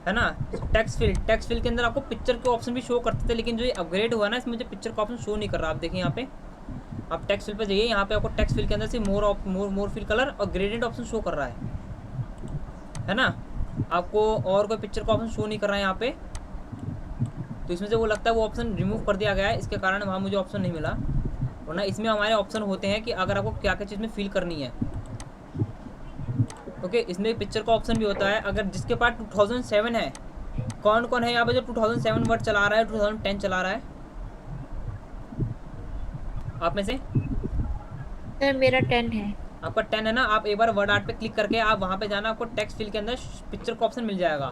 है ना टेक्स्ट फिल के अंदर आपको पिक्चर के ऑप्शन भी शो करते थे, लेकिन जो ये अपग्रेड हुआ ना इसमें मुझे पिक्चर का ऑप्शन शो नहीं कर रहा। आप देखिए यहाँ पे, आप टेक्स्ट फिल पे जाइए, यहाँ पे आपको टेक्स्ट फिल के अंदर से मोर फिल कलर और ग्रेडियंट ऑप्शन शो कर रहा है ना, आपको और कोई पिक्चर का ऑप्शन शो नहीं कर रहा है यहाँ पे। तो इसमें से वो लगता है वो ऑप्शन रिमूव कर दिया गया है, इसके कारण वहाँ मुझे ऑप्शन नहीं मिला, वरना इसमें हमारे ऑप्शन होते हैं कि अगर आपको क्या क्या चीज़ में फिल करनी है। ओके इसमें पिक्चर का ऑप्शन भी होता है, अगर जिसके पास 2007 है, कौन कौन है यहाँ पे जो 2007 वर्ड चला रहा है, 2010 चला रहा है आप में से? सर मेरा 10 है। आपका 10 है ना, आप एक बार वर्ड आर्ट पे क्लिक करके आप वहाँ पे जाना, आपको टेक्स्ट फील्ड के अंदर पिक्चर का ऑप्शन मिल जाएगा।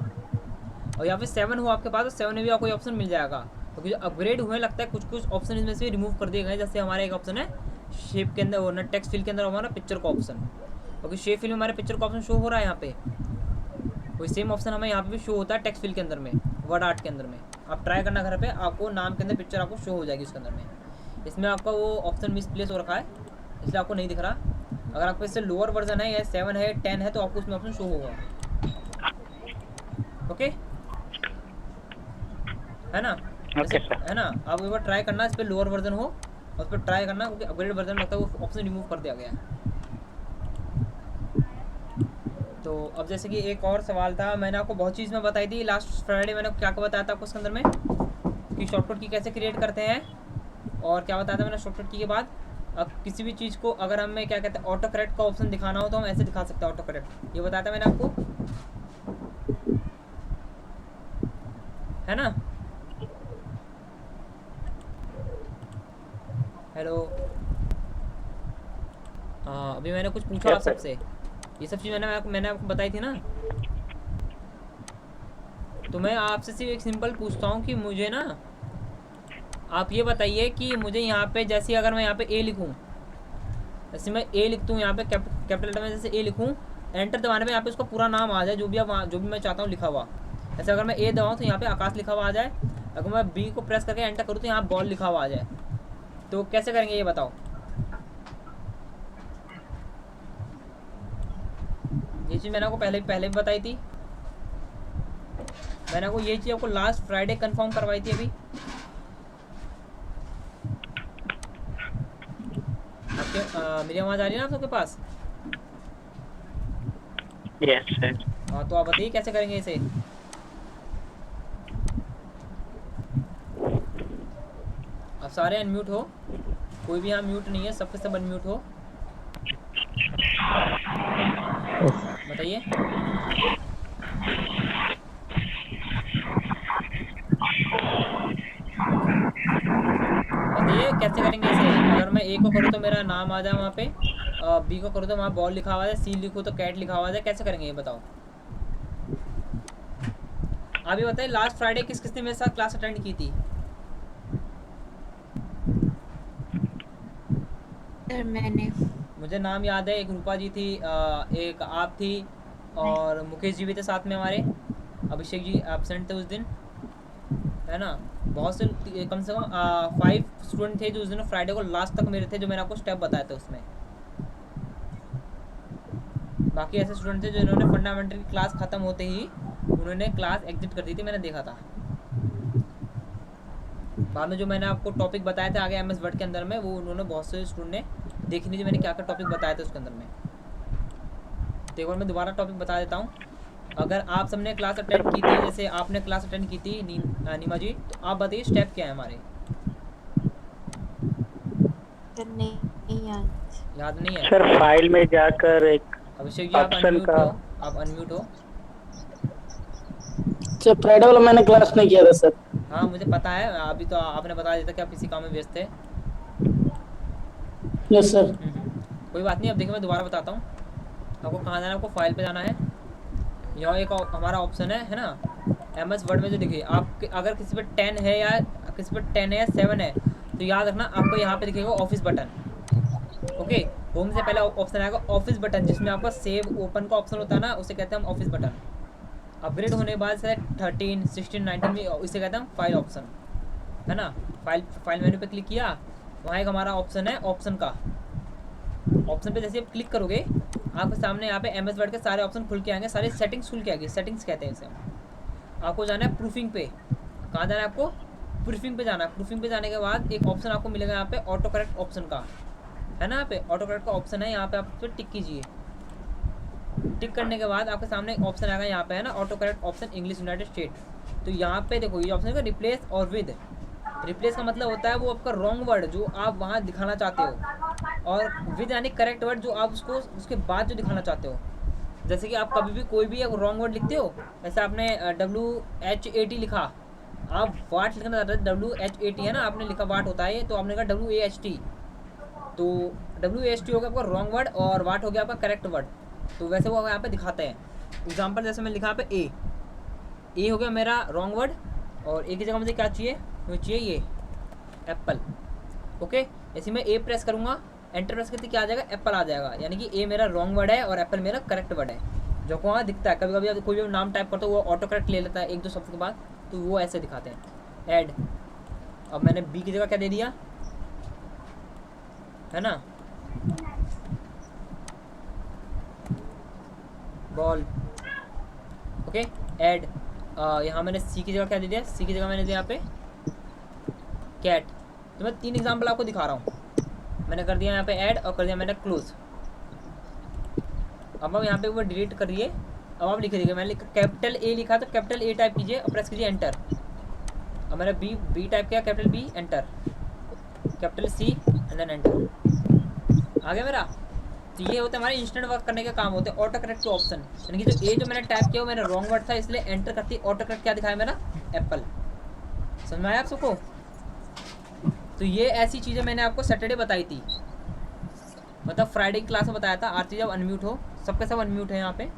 और या फिर 7 हो आपके पास तो 7 में भी आपको ऑप्शन मिल जाएगा। क्योंकि जो अपग्रेड हुए लगता है कुछ ऑप्शन इसमें से रिमूव कर दिए गए। जैसे हमारा एक ऑप्शन है शेप के अंदर, वो ना टेक्स्ट फील्ड के अंदर हमारा पिक्चर का ऑप्शन, क्योंकि शेप फील्ड में हमारे पिक्चर का ऑप्शन शो हो रहा है यहाँ पे। वही सेम ऑप्शन हमें यहाँ पे भी शो होता है टेक्स्ट फील्ड के अंदर में, वर्ड आर्ट के अंदर में। आप ट्राई करना घर पे, आपको नाम के अंदर पिक्चर आपको शो हो जाएगी उसके अंदर में। इसमें आपका वो ऑप्शन मिसप्लेस हो रखा है इसलिए आपको नहीं दिख रहा। अगर आपको इससे लोअर वर्जन है या 7 है 10 है तो आपको उसमें ऑप्शन शो होगा। ओके है ना? Okay sir. है ना? आप एक बार ट्राई करना, इस पर लोअर वर्जन हो और उस पर ट्राई करना, क्योंकि अपग्रेड वर्जन लगता है वो ऑप्शन रिमूव कर दिया गया है। तो अब जैसे कि एक और सवाल था, मैंने आपको बहुत चीज़ में बताई थी लास्ट फ्राइडे। मैंने क्या क्या बताया था आपको उसके अंदर में कि शॉर्टकट की कैसे क्रिएट करते हैं, और क्या बताया था मैंने शॉर्टकट की के बाद। अब किसी भी चीज़ को अगर हमें क्या कहते हैं ऑटो करेक्ट का ऑप्शन दिखाना हो तो हम ऐसे दिखा सकते हैं ऑटो करेक्ट। ये बताया था मैंने आपको, है ना? हेलो, हाँ अभी मैंने कुछ पूछा आप सबसे, ये सब चीज़ मैंने आपको बताई थी ना। तो मैं आपसे सिर्फ एक सिंपल पूछता हूँ कि मुझे ना आप ये बताइए कि मुझे यहाँ पे जैसे अगर मैं यहाँ पे ए लिखूँ, जैसे मैं ए लिखता हूँ यहाँ पे कैपिटल लेटर में जैसे ए लिखूँ, एंटर दबाने पे यहाँ पे उसका पूरा नाम आ जाए जो भी मैं चाहता हूँ लिखा हुआ। जैसे अगर मैं ए दबाऊँ तो यहाँ पे आकाश लिखा हुआ आ जाए, अगर मैं बी को प्रेस करके एंटर करूँ तो यहाँ बॉल लिखा हुआ आ जाए। तो कैसे करेंगे ये बताओ? ये चीज़ मैंने आपको पहले भी बताई थी। मैंने आपको ये चीज़ आपको लास्ट फ्राइडे कंफर्म करवाई थी अभी। आपके मेरी आवाज़ आ रही है ना आप सबके पास? Yes sir. हाँ तो आप बताइए कैसे करेंगे इसे। आप सारे अनम्यूट हो, कोई भी यहाँ म्यूट नहीं है, सबके सब अनम्यूट हो। बताइए। बताइए कैसे करेंगे इसे। अगर मैं ए को करूँ तो मेरा नाम आ जाए वहाँ पे, बी को करूँ तो वहाँ बॉल लिखा हुआ है, सी लिखूँ तो कैट लिखा हुआ है। कैसे करेंगे ये बताओ? आप ये बताइए लास्ट फ्राइडे किस किसने मेरे साथ क्लास अटेंड की थी? सर मैंने। मुझे नाम याद है, एक रूपा जी थी, एक आप थी और मुकेश जी भी थे साथ में हमारे, अभिषेक जी एब्सेंट थे उस दिन, है ना? बहुत से कम से कम 5 स्टूडेंट थे जो उस दिन फ्राइडे को लास्ट तक मेरे थे, जो मैंने आपको स्टेप बताया था उसमें। बाकी ऐसे स्टूडेंट थे जो इन्होंने फंडामेंटल की क्लास ख़त्म होते ही उन्होंने क्लास एग्जिट कर दी थी, मैंने देखा था। बाद में जो मैंने आपको टॉपिक बताए थे आगे MS वर्ड के अंदर में, वो उन्होंने बहुत से स्टूडेंट ने देखी नहीं थी मैंने क्या क्या टॉपिक बताए थे उसके अंदर में। तो एक बार मैं दोबारा टॉपिक बता देता हूँ। अगर आप सबने क्लास अटेंड की थी, जैसे आपने क्लास अटेंड की थी नीमा जी, तो आप बताइए स्टेप क्या है हमारे? याद नहीं है सर? फाइल में जाकर एक अभिषेक जी आप अनम्यूट हो, आप अनम्यूट हो। सर फ्राइडे वाला मैंने क्लास नहीं किया था सर। हाँ मुझे पता है, अभी तो आपने बता दिया था कि आप किसी काम में व्यस्त थे। Yes sir. कोई बात नहीं, अब देखिए मैं दोबारा बताता हूँ आपको कहाँ जाना है। आपको फाइल पे जाना है, यहाँ एक हमारा ऑप्शन है ना MS वर्ड में, जो देखिए आप अगर किसी पे 10 है या किसी पे 10 है या 7 है तो याद रखना आपको यहाँ पे दिखेगा ऑफिस बटन। ओके, होम से पहले ऑप्शन आएगा ऑफिस बटन, जिसमें आपका सेव ओपन का ऑप्शन होता है ना, उसे कहते हैं हम ऑफिस बटन। अपग्रेड होने के बाद से 13, 16, 19 में इसे कहते हैं हम फाइल ऑप्शन, है ना? फाइल मेन्यू पे क्लिक किया, वहाँ एक हमारा ऑप्शन है ऑप्शन का। ऑप्शन पे जैसे आप क्लिक करोगे आपके सामने यहाँ पे MS वर्ड के सारे ऑप्शन खुल के आएंगे, सारे सेटिंग्स खुल के आएंगे। सेटिंग्स कहते हैं इसे। आपको जाना है प्रूफिंग पे। कहाँ जाना है आपको? प्रूफिंग पे जाना है। प्रूफिंग पे जाने के बाद एक ऑप्शन आपको मिलेगा यहाँ पे ऑटो करेक्ट ऑप्शन का, है ना? यहाँ पे ऑटो करेक्ट का ऑप्शन है, यहाँ पे आप उस पर टिक कीजिए। टिक करने के बाद आपके सामने एक ऑप्शन आएगा यहाँ पे, है ना, auto correct option English United state. तो यहाँ पे देखो ये ऑप्शन है रिप्लेस और विद। रिप्लेस का मतलब होता है वो आपका रॉन्ग वर्ड जो आप वहाँ दिखाना चाहते हो, और विद यानी करेक्ट वर्ड जो आप उसको उसके बाद जो दिखाना चाहते हो। जैसे कि आप कभी भी कोई भी एक रॉन्ग वर्ड लिखते हो, जैसे आपने WHAT लिखा, आप वाट लिखना चाहते हैं WHAT, है ना? आपने लिखा वाट होता है, तो आपने कहा WAHT, तो WAST हो गया आपका रॉन्ग वर्ड और वाट हो गया आपका करेक्ट वर्ड। तो वैसे वो यहाँ पे दिखाते हैं। एग्जाम्पल जैसे मैं लिखा यहाँ पे ए हो गया मेरा रॉन्ग वर्ड, और ए की जगह मुझे क्या चाहिए, मुझे चाहिए ये एप्पल। ओके, ऐसे मैं ए प्रेस करूँगा, एंटर प्रेस करते क्या आ जाएगा, एप्पल आ जाएगा। यानी कि ए मेरा रॉन्ग वर्ड है और एप्पल मेरा करेक्ट वर्ड है, जो को वहाँ दिखता है। कभी कभी कोई भी नाम टाइप करता है वो ऑटो करेक्ट ले लेता है एक दो शब्द के बाद, तो वो ऐसे दिखाते हैं। ऐड, अब मैंने बी की जगह क्या दे दिया है ना, बॉल। ओके, ऐड, यहाँ मैंने सी की जगह क्या दे दिया, सी की जगह मैंने दिया यहाँ पे कैट। तो मैं 3 एग्जाम्पल आपको दिखा रहा हूँ। मैंने कर दिया यहाँ पे ऐड और कर दिया मैंने क्लोज। अब आप यहाँ पे वो डिलीट करिए। अब आप लिख दीजिए, मैंने कैपिटल ए लिखा तो कैपिटल ए टाइप कीजिए और प्रेस कीजिए एंटर। अब मैंने बी टाइप किया, capital B, enter, capital C and then enter. आ गया मेरा। तो ये होता है हमारे इंस्टेंट वर्क करने के काम होते हैं ऑटो करेक्ट के ऑप्शन। यानी कि जो ए जो मैंने टाइप किया वो मेरा रॉन्ग वर्ड था, इसलिए एंटर करती ऑटो करेक्ट क्या दिखाया मेरा, एप्पल। समझ में आया आप सबको? तो ये ऐसी चीज़ें मैंने आपको सैटरडे बताई थी, मतलब फ्राइडे की क्लास में बताया था। आरती जब अनम्यूट हो, सबके सब अनम्यूट है यहाँ पे।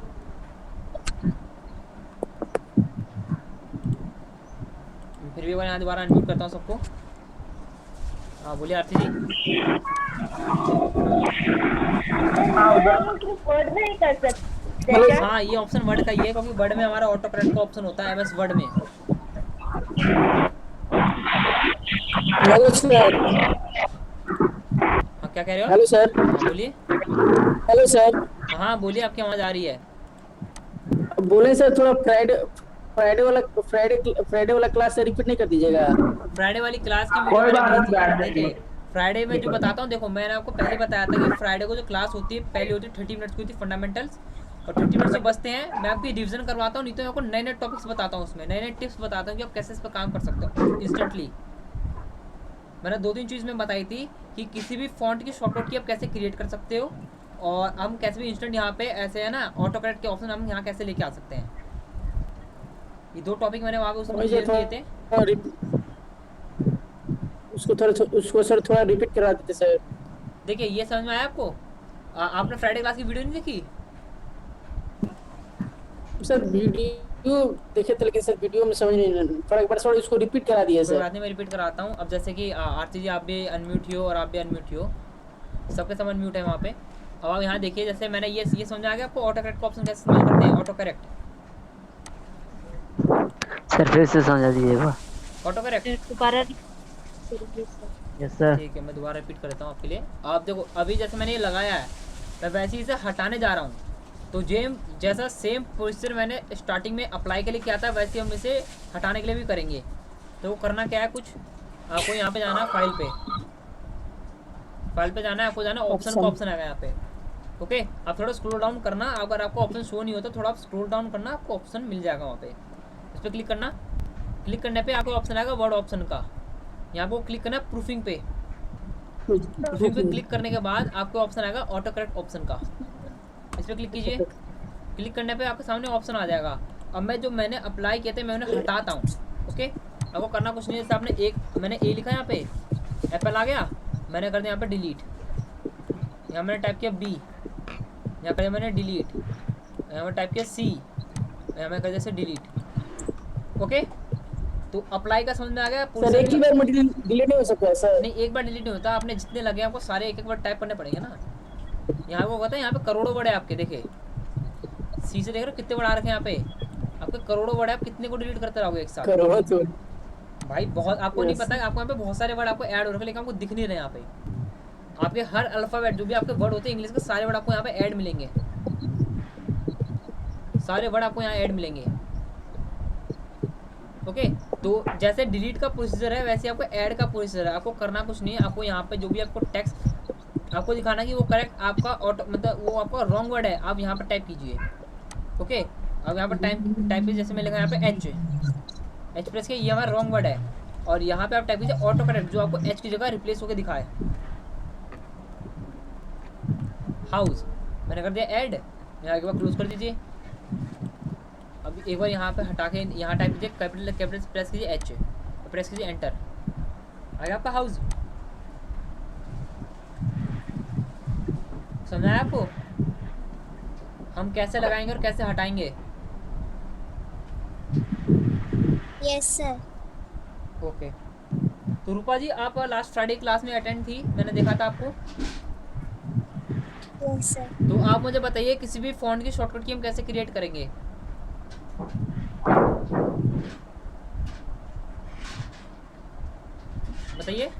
फिर भी मैं यहाँ दोबारा अनम्यूट करता हूँ सबको। हाँ बोलिए आरती जी। वर्ड में ही कर सकते हैं क्या? हाँ, ये ऑप्शन वर्ड का ही है, क्योंकि वर्ड में हमारा ऑटो करेक्ट का ऑप्शन होता है MS वर्ड में। Hello sir. हाँ क्या कह रहे हो? Hello sir. हाँ बोलिए। Hello sir. हाँ बोलिए, आपकी आवाज़ आ रही है। बोले सर थोड़ा फ्राइडे वाला क्लास रिपीट नहीं कर दीजिएगा। फ्राइडे वाली क्लास की वीडियो देखिए, फ्राइडे में जो बताता हूँ, देखो मैंने आपको पहले बताया था कि फ्राइडे को जो क्लास होती है पहले होती है 30 मिनट्स की होती है फंडामेंटल्स, और 30 मिनट्स जो बचते हैं मैं आपकी रिवीजन करवाता हूँ। नहीं तो मैं आपको नए नए टॉपिक्स बताता हूँ, उसमें नए नए टिप्स बताता हूँ कि आप कैसे इस पर काम कर सकते हो इंस्टेंटली। मैंने 2-3 चीज़ में बताई थी कि किसी भी फॉन्ट की शॉर्टकट की आप कैसे क्रिएट कर सकते हो, और हम कैसे भी इंस्टेंट यहाँ पे ऐसे है ना ऑटो करेक्ट के ऑप्शन हम यहाँ कैसे लेके आ सकते हैं। ये 2 टॉपिक मैंने वहाँ पे उसमें क्लियर किए थे। उसको सर थोड़ा रिपीट करा देते सर। देखिए ये समझ में आया आपको? आपने फ्राइडे क्लास की वीडियो नहीं देखी? सर वीडियो देखे थे लेकिन सर वीडियो में समझ नहीं पड़ा, एक बार सर इसको रिपीट करा दिया सर। रात में मैं रिपीट कराता हूँ। अब जैसे कि आरती जी आप भी अनम्यूट हो और आप भी अनम्यूट हो, सबके सब अनम्यूट है वहाँ पे। अब आप यहाँ देखिए, जैसे मैंने ये समझ आ गया आपको ऑटो करेक्ट का ऑप्शन कैसे इस्तेमाल करते हैं, ऑटो करेक्ट। सर फिर से समझा दीजिएगा। ऑटो करेक्ट दोबारा। Yes sir. ठीक है, मैं दोबारा रिपीट कर देता हूँ आपके लिए। आप देखो अभी जैसे मैंने ये लगाया है, मैं वैसे ही इसे हटाने जा रहा हूँ। तो जैसा सेम प्रोसीजर मैंने स्टार्टिंग में अप्लाई के लिए किया था, वैसे हम इसे हटाने के लिए भी करेंगे। तो वो करना क्या है, कुछ आपको यहाँ पे जाना है फाइल पे जाना है, आपको जाना है ऑप्शन का ऑप्शन आएगा यहाँ पे। ओके, आप थोड़ा स्क्रॉल डाउन करना, अगर आपको ऑप्शन शो नहीं होता थोड़ा आप स्क्रॉल डाउन करना, आपको ऑप्शन मिल जाएगा वहाँ पे। इस पर क्लिक करना, क्लिक करने पे आपको ऑप्शन आएगा वर्ड ऑप्शन का। यहाँ पे क्लिक करना प्रूफिंग पे। प्रूफिंग पे क्लिक करने के बाद आपको ऑप्शन आएगा ऑटो करेक्ट ऑप्शन का। इस पर क्लिक कीजिए। क्लिक करने पे आपके सामने ऑप्शन आ जाएगा। अब मैंने अप्लाई किए थे मैं उन्हें हटाता हूँ। ओके, आपको करना कुछ नहीं है, जैसे आपने मैंने ए लिखा यहाँ पे, एप्पल आ गया, मैंने कर दिया यहाँ पे डिलीट। यहाँ मैंने टाइप किया बी, यहाँ पर मैंने डिलीट, यहाँ पर टाइप किया सी, यहाँ मैंने कर दिया डिलीट। ओके, तो अप्लाई का समझ में आ गया? सर एक ही बार में डिलीट नहीं हो सकता है सर? नहीं, एक बार डिलीट नहीं होता, आपने जितने लगे आपको सारे एक बार टाइप करने पड़ेंगे ना। यहाँ को कहते हैं, यहाँ पे करोड़ों वर्ड है आपके, देखे सी से देख रहे हो कितने वर्ड आ रखे हैं यहाँ पे, आपके करोड़ों वर्ड है, आप कितने को डिलीट करते रहोगे एक साथ? करोड़ों तो भाई बहुत, आपको नहीं पता है, आपको यहाँ पे बहुत सारे वर्ड आपको ऐड हो रखे, लेकिन आपको दिख नहीं रहे यहाँ पे। आपके हर अल्फाबेट जो भी आपके वर्ड होते हैं इंग्लिश के, सारे वर्ड आपको यहाँ पे ऐड मिलेंगे, सारे वर्ड आपको यहाँ ऐड मिलेंगे। ओके, तो जैसे डिलीट का प्रोसीजर है वैसे आपको ऐड का प्रोसीजर है। आपको करना कुछ नहीं है, आपको यहाँ पे जो भी आपको टेक्स्ट आपको दिखाना कि वो करेक्ट आपका ऑटो, मतलब वो आपका रॉन्ग वर्ड है, आप यहाँ पर टाइप कीजिए। ओके, अब यहाँ पर टाइप जैसे मैं लिखा यहाँ पे एच प्रेस के, ये हमारा रॉन्ग वर्ड है, और यहाँ पे आप टाइप कीजिए ऑटो करेक्ट, जो आपको एच की जगह रिप्लेस होकर दिखाए। हाउस मैंने कर दिया ऐड, यहाँ एक बार क्लोज कर दीजिए। अब एक बार यहाँ पे हटा के यहाँ टाइप कीजिए कैपिटल प्रेस कीजिए एच, प्रेस कीजिए एंटर, आ गया आपका हाउस। समझ आया आपको? हम कैसे लगाएंगे और कैसे हटाएंगे। Yes sir. ओके, तो रूपा जी आप लास्ट फ्राइडे क्लास में अटेंड थी, मैंने देखा था आपको। Yes sir. तो आप मुझे बताइए किसी भी फ़ॉन्ट की शॉर्टकट की हम कैसे क्रिएट करेंगे। बताइए।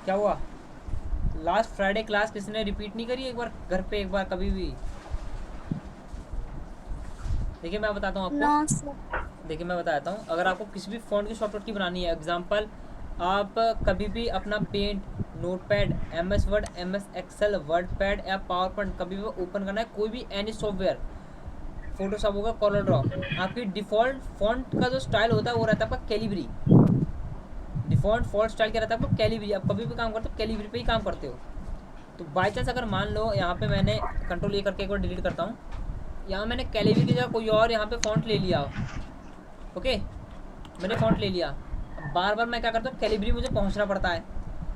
क्या हुआ? लास्ट फ्राइडे क्लास किसी ने रिपीट नहीं करी एक बार घर पे, एक बार कभी भी? देखिए मैं बताता हूँ आपको। No sir. देखिए मैं बताता हूँ, अगर आपको किसी भी फ़ॉन्ट की शॉर्टकट की बनानी है, एग्जांपल आप कभी भी अपना paint, notepad, MS Word, MS Excel, WordPad या पावर पॉइंट कभी भी ओपन करना है, कोई भी एनी सॉफ्टवेयर, फोटोशॉप होगा, कलर ड्रॉ, आपकी डिफ़ॉल्ट फ़ॉन्ट का जो स्टाइल होता है वो रहता है आपका कैलिब्री। डिफ़ॉल्ट फ़ॉन्ट स्टाइल क्या रहता है आपका? कैलिब्री। आप कभी भी काम करते हो कैलिब्री पे ही काम करते हो। तो बाई चांस अगर मान लो यहाँ पे मैंने कंट्रोल ए करके एक बार डिलीट करता हूँ, यहाँ मैंने कैलिब्री की जगह कोई और यहाँ पे फ़ॉन्ट ले लिया, ओके, मैंने फ़ॉन्ट ले लिया। अब बार बार मैं क्या करता हूँ, कैलिब्री मुझे पहुँचना पड़ता है।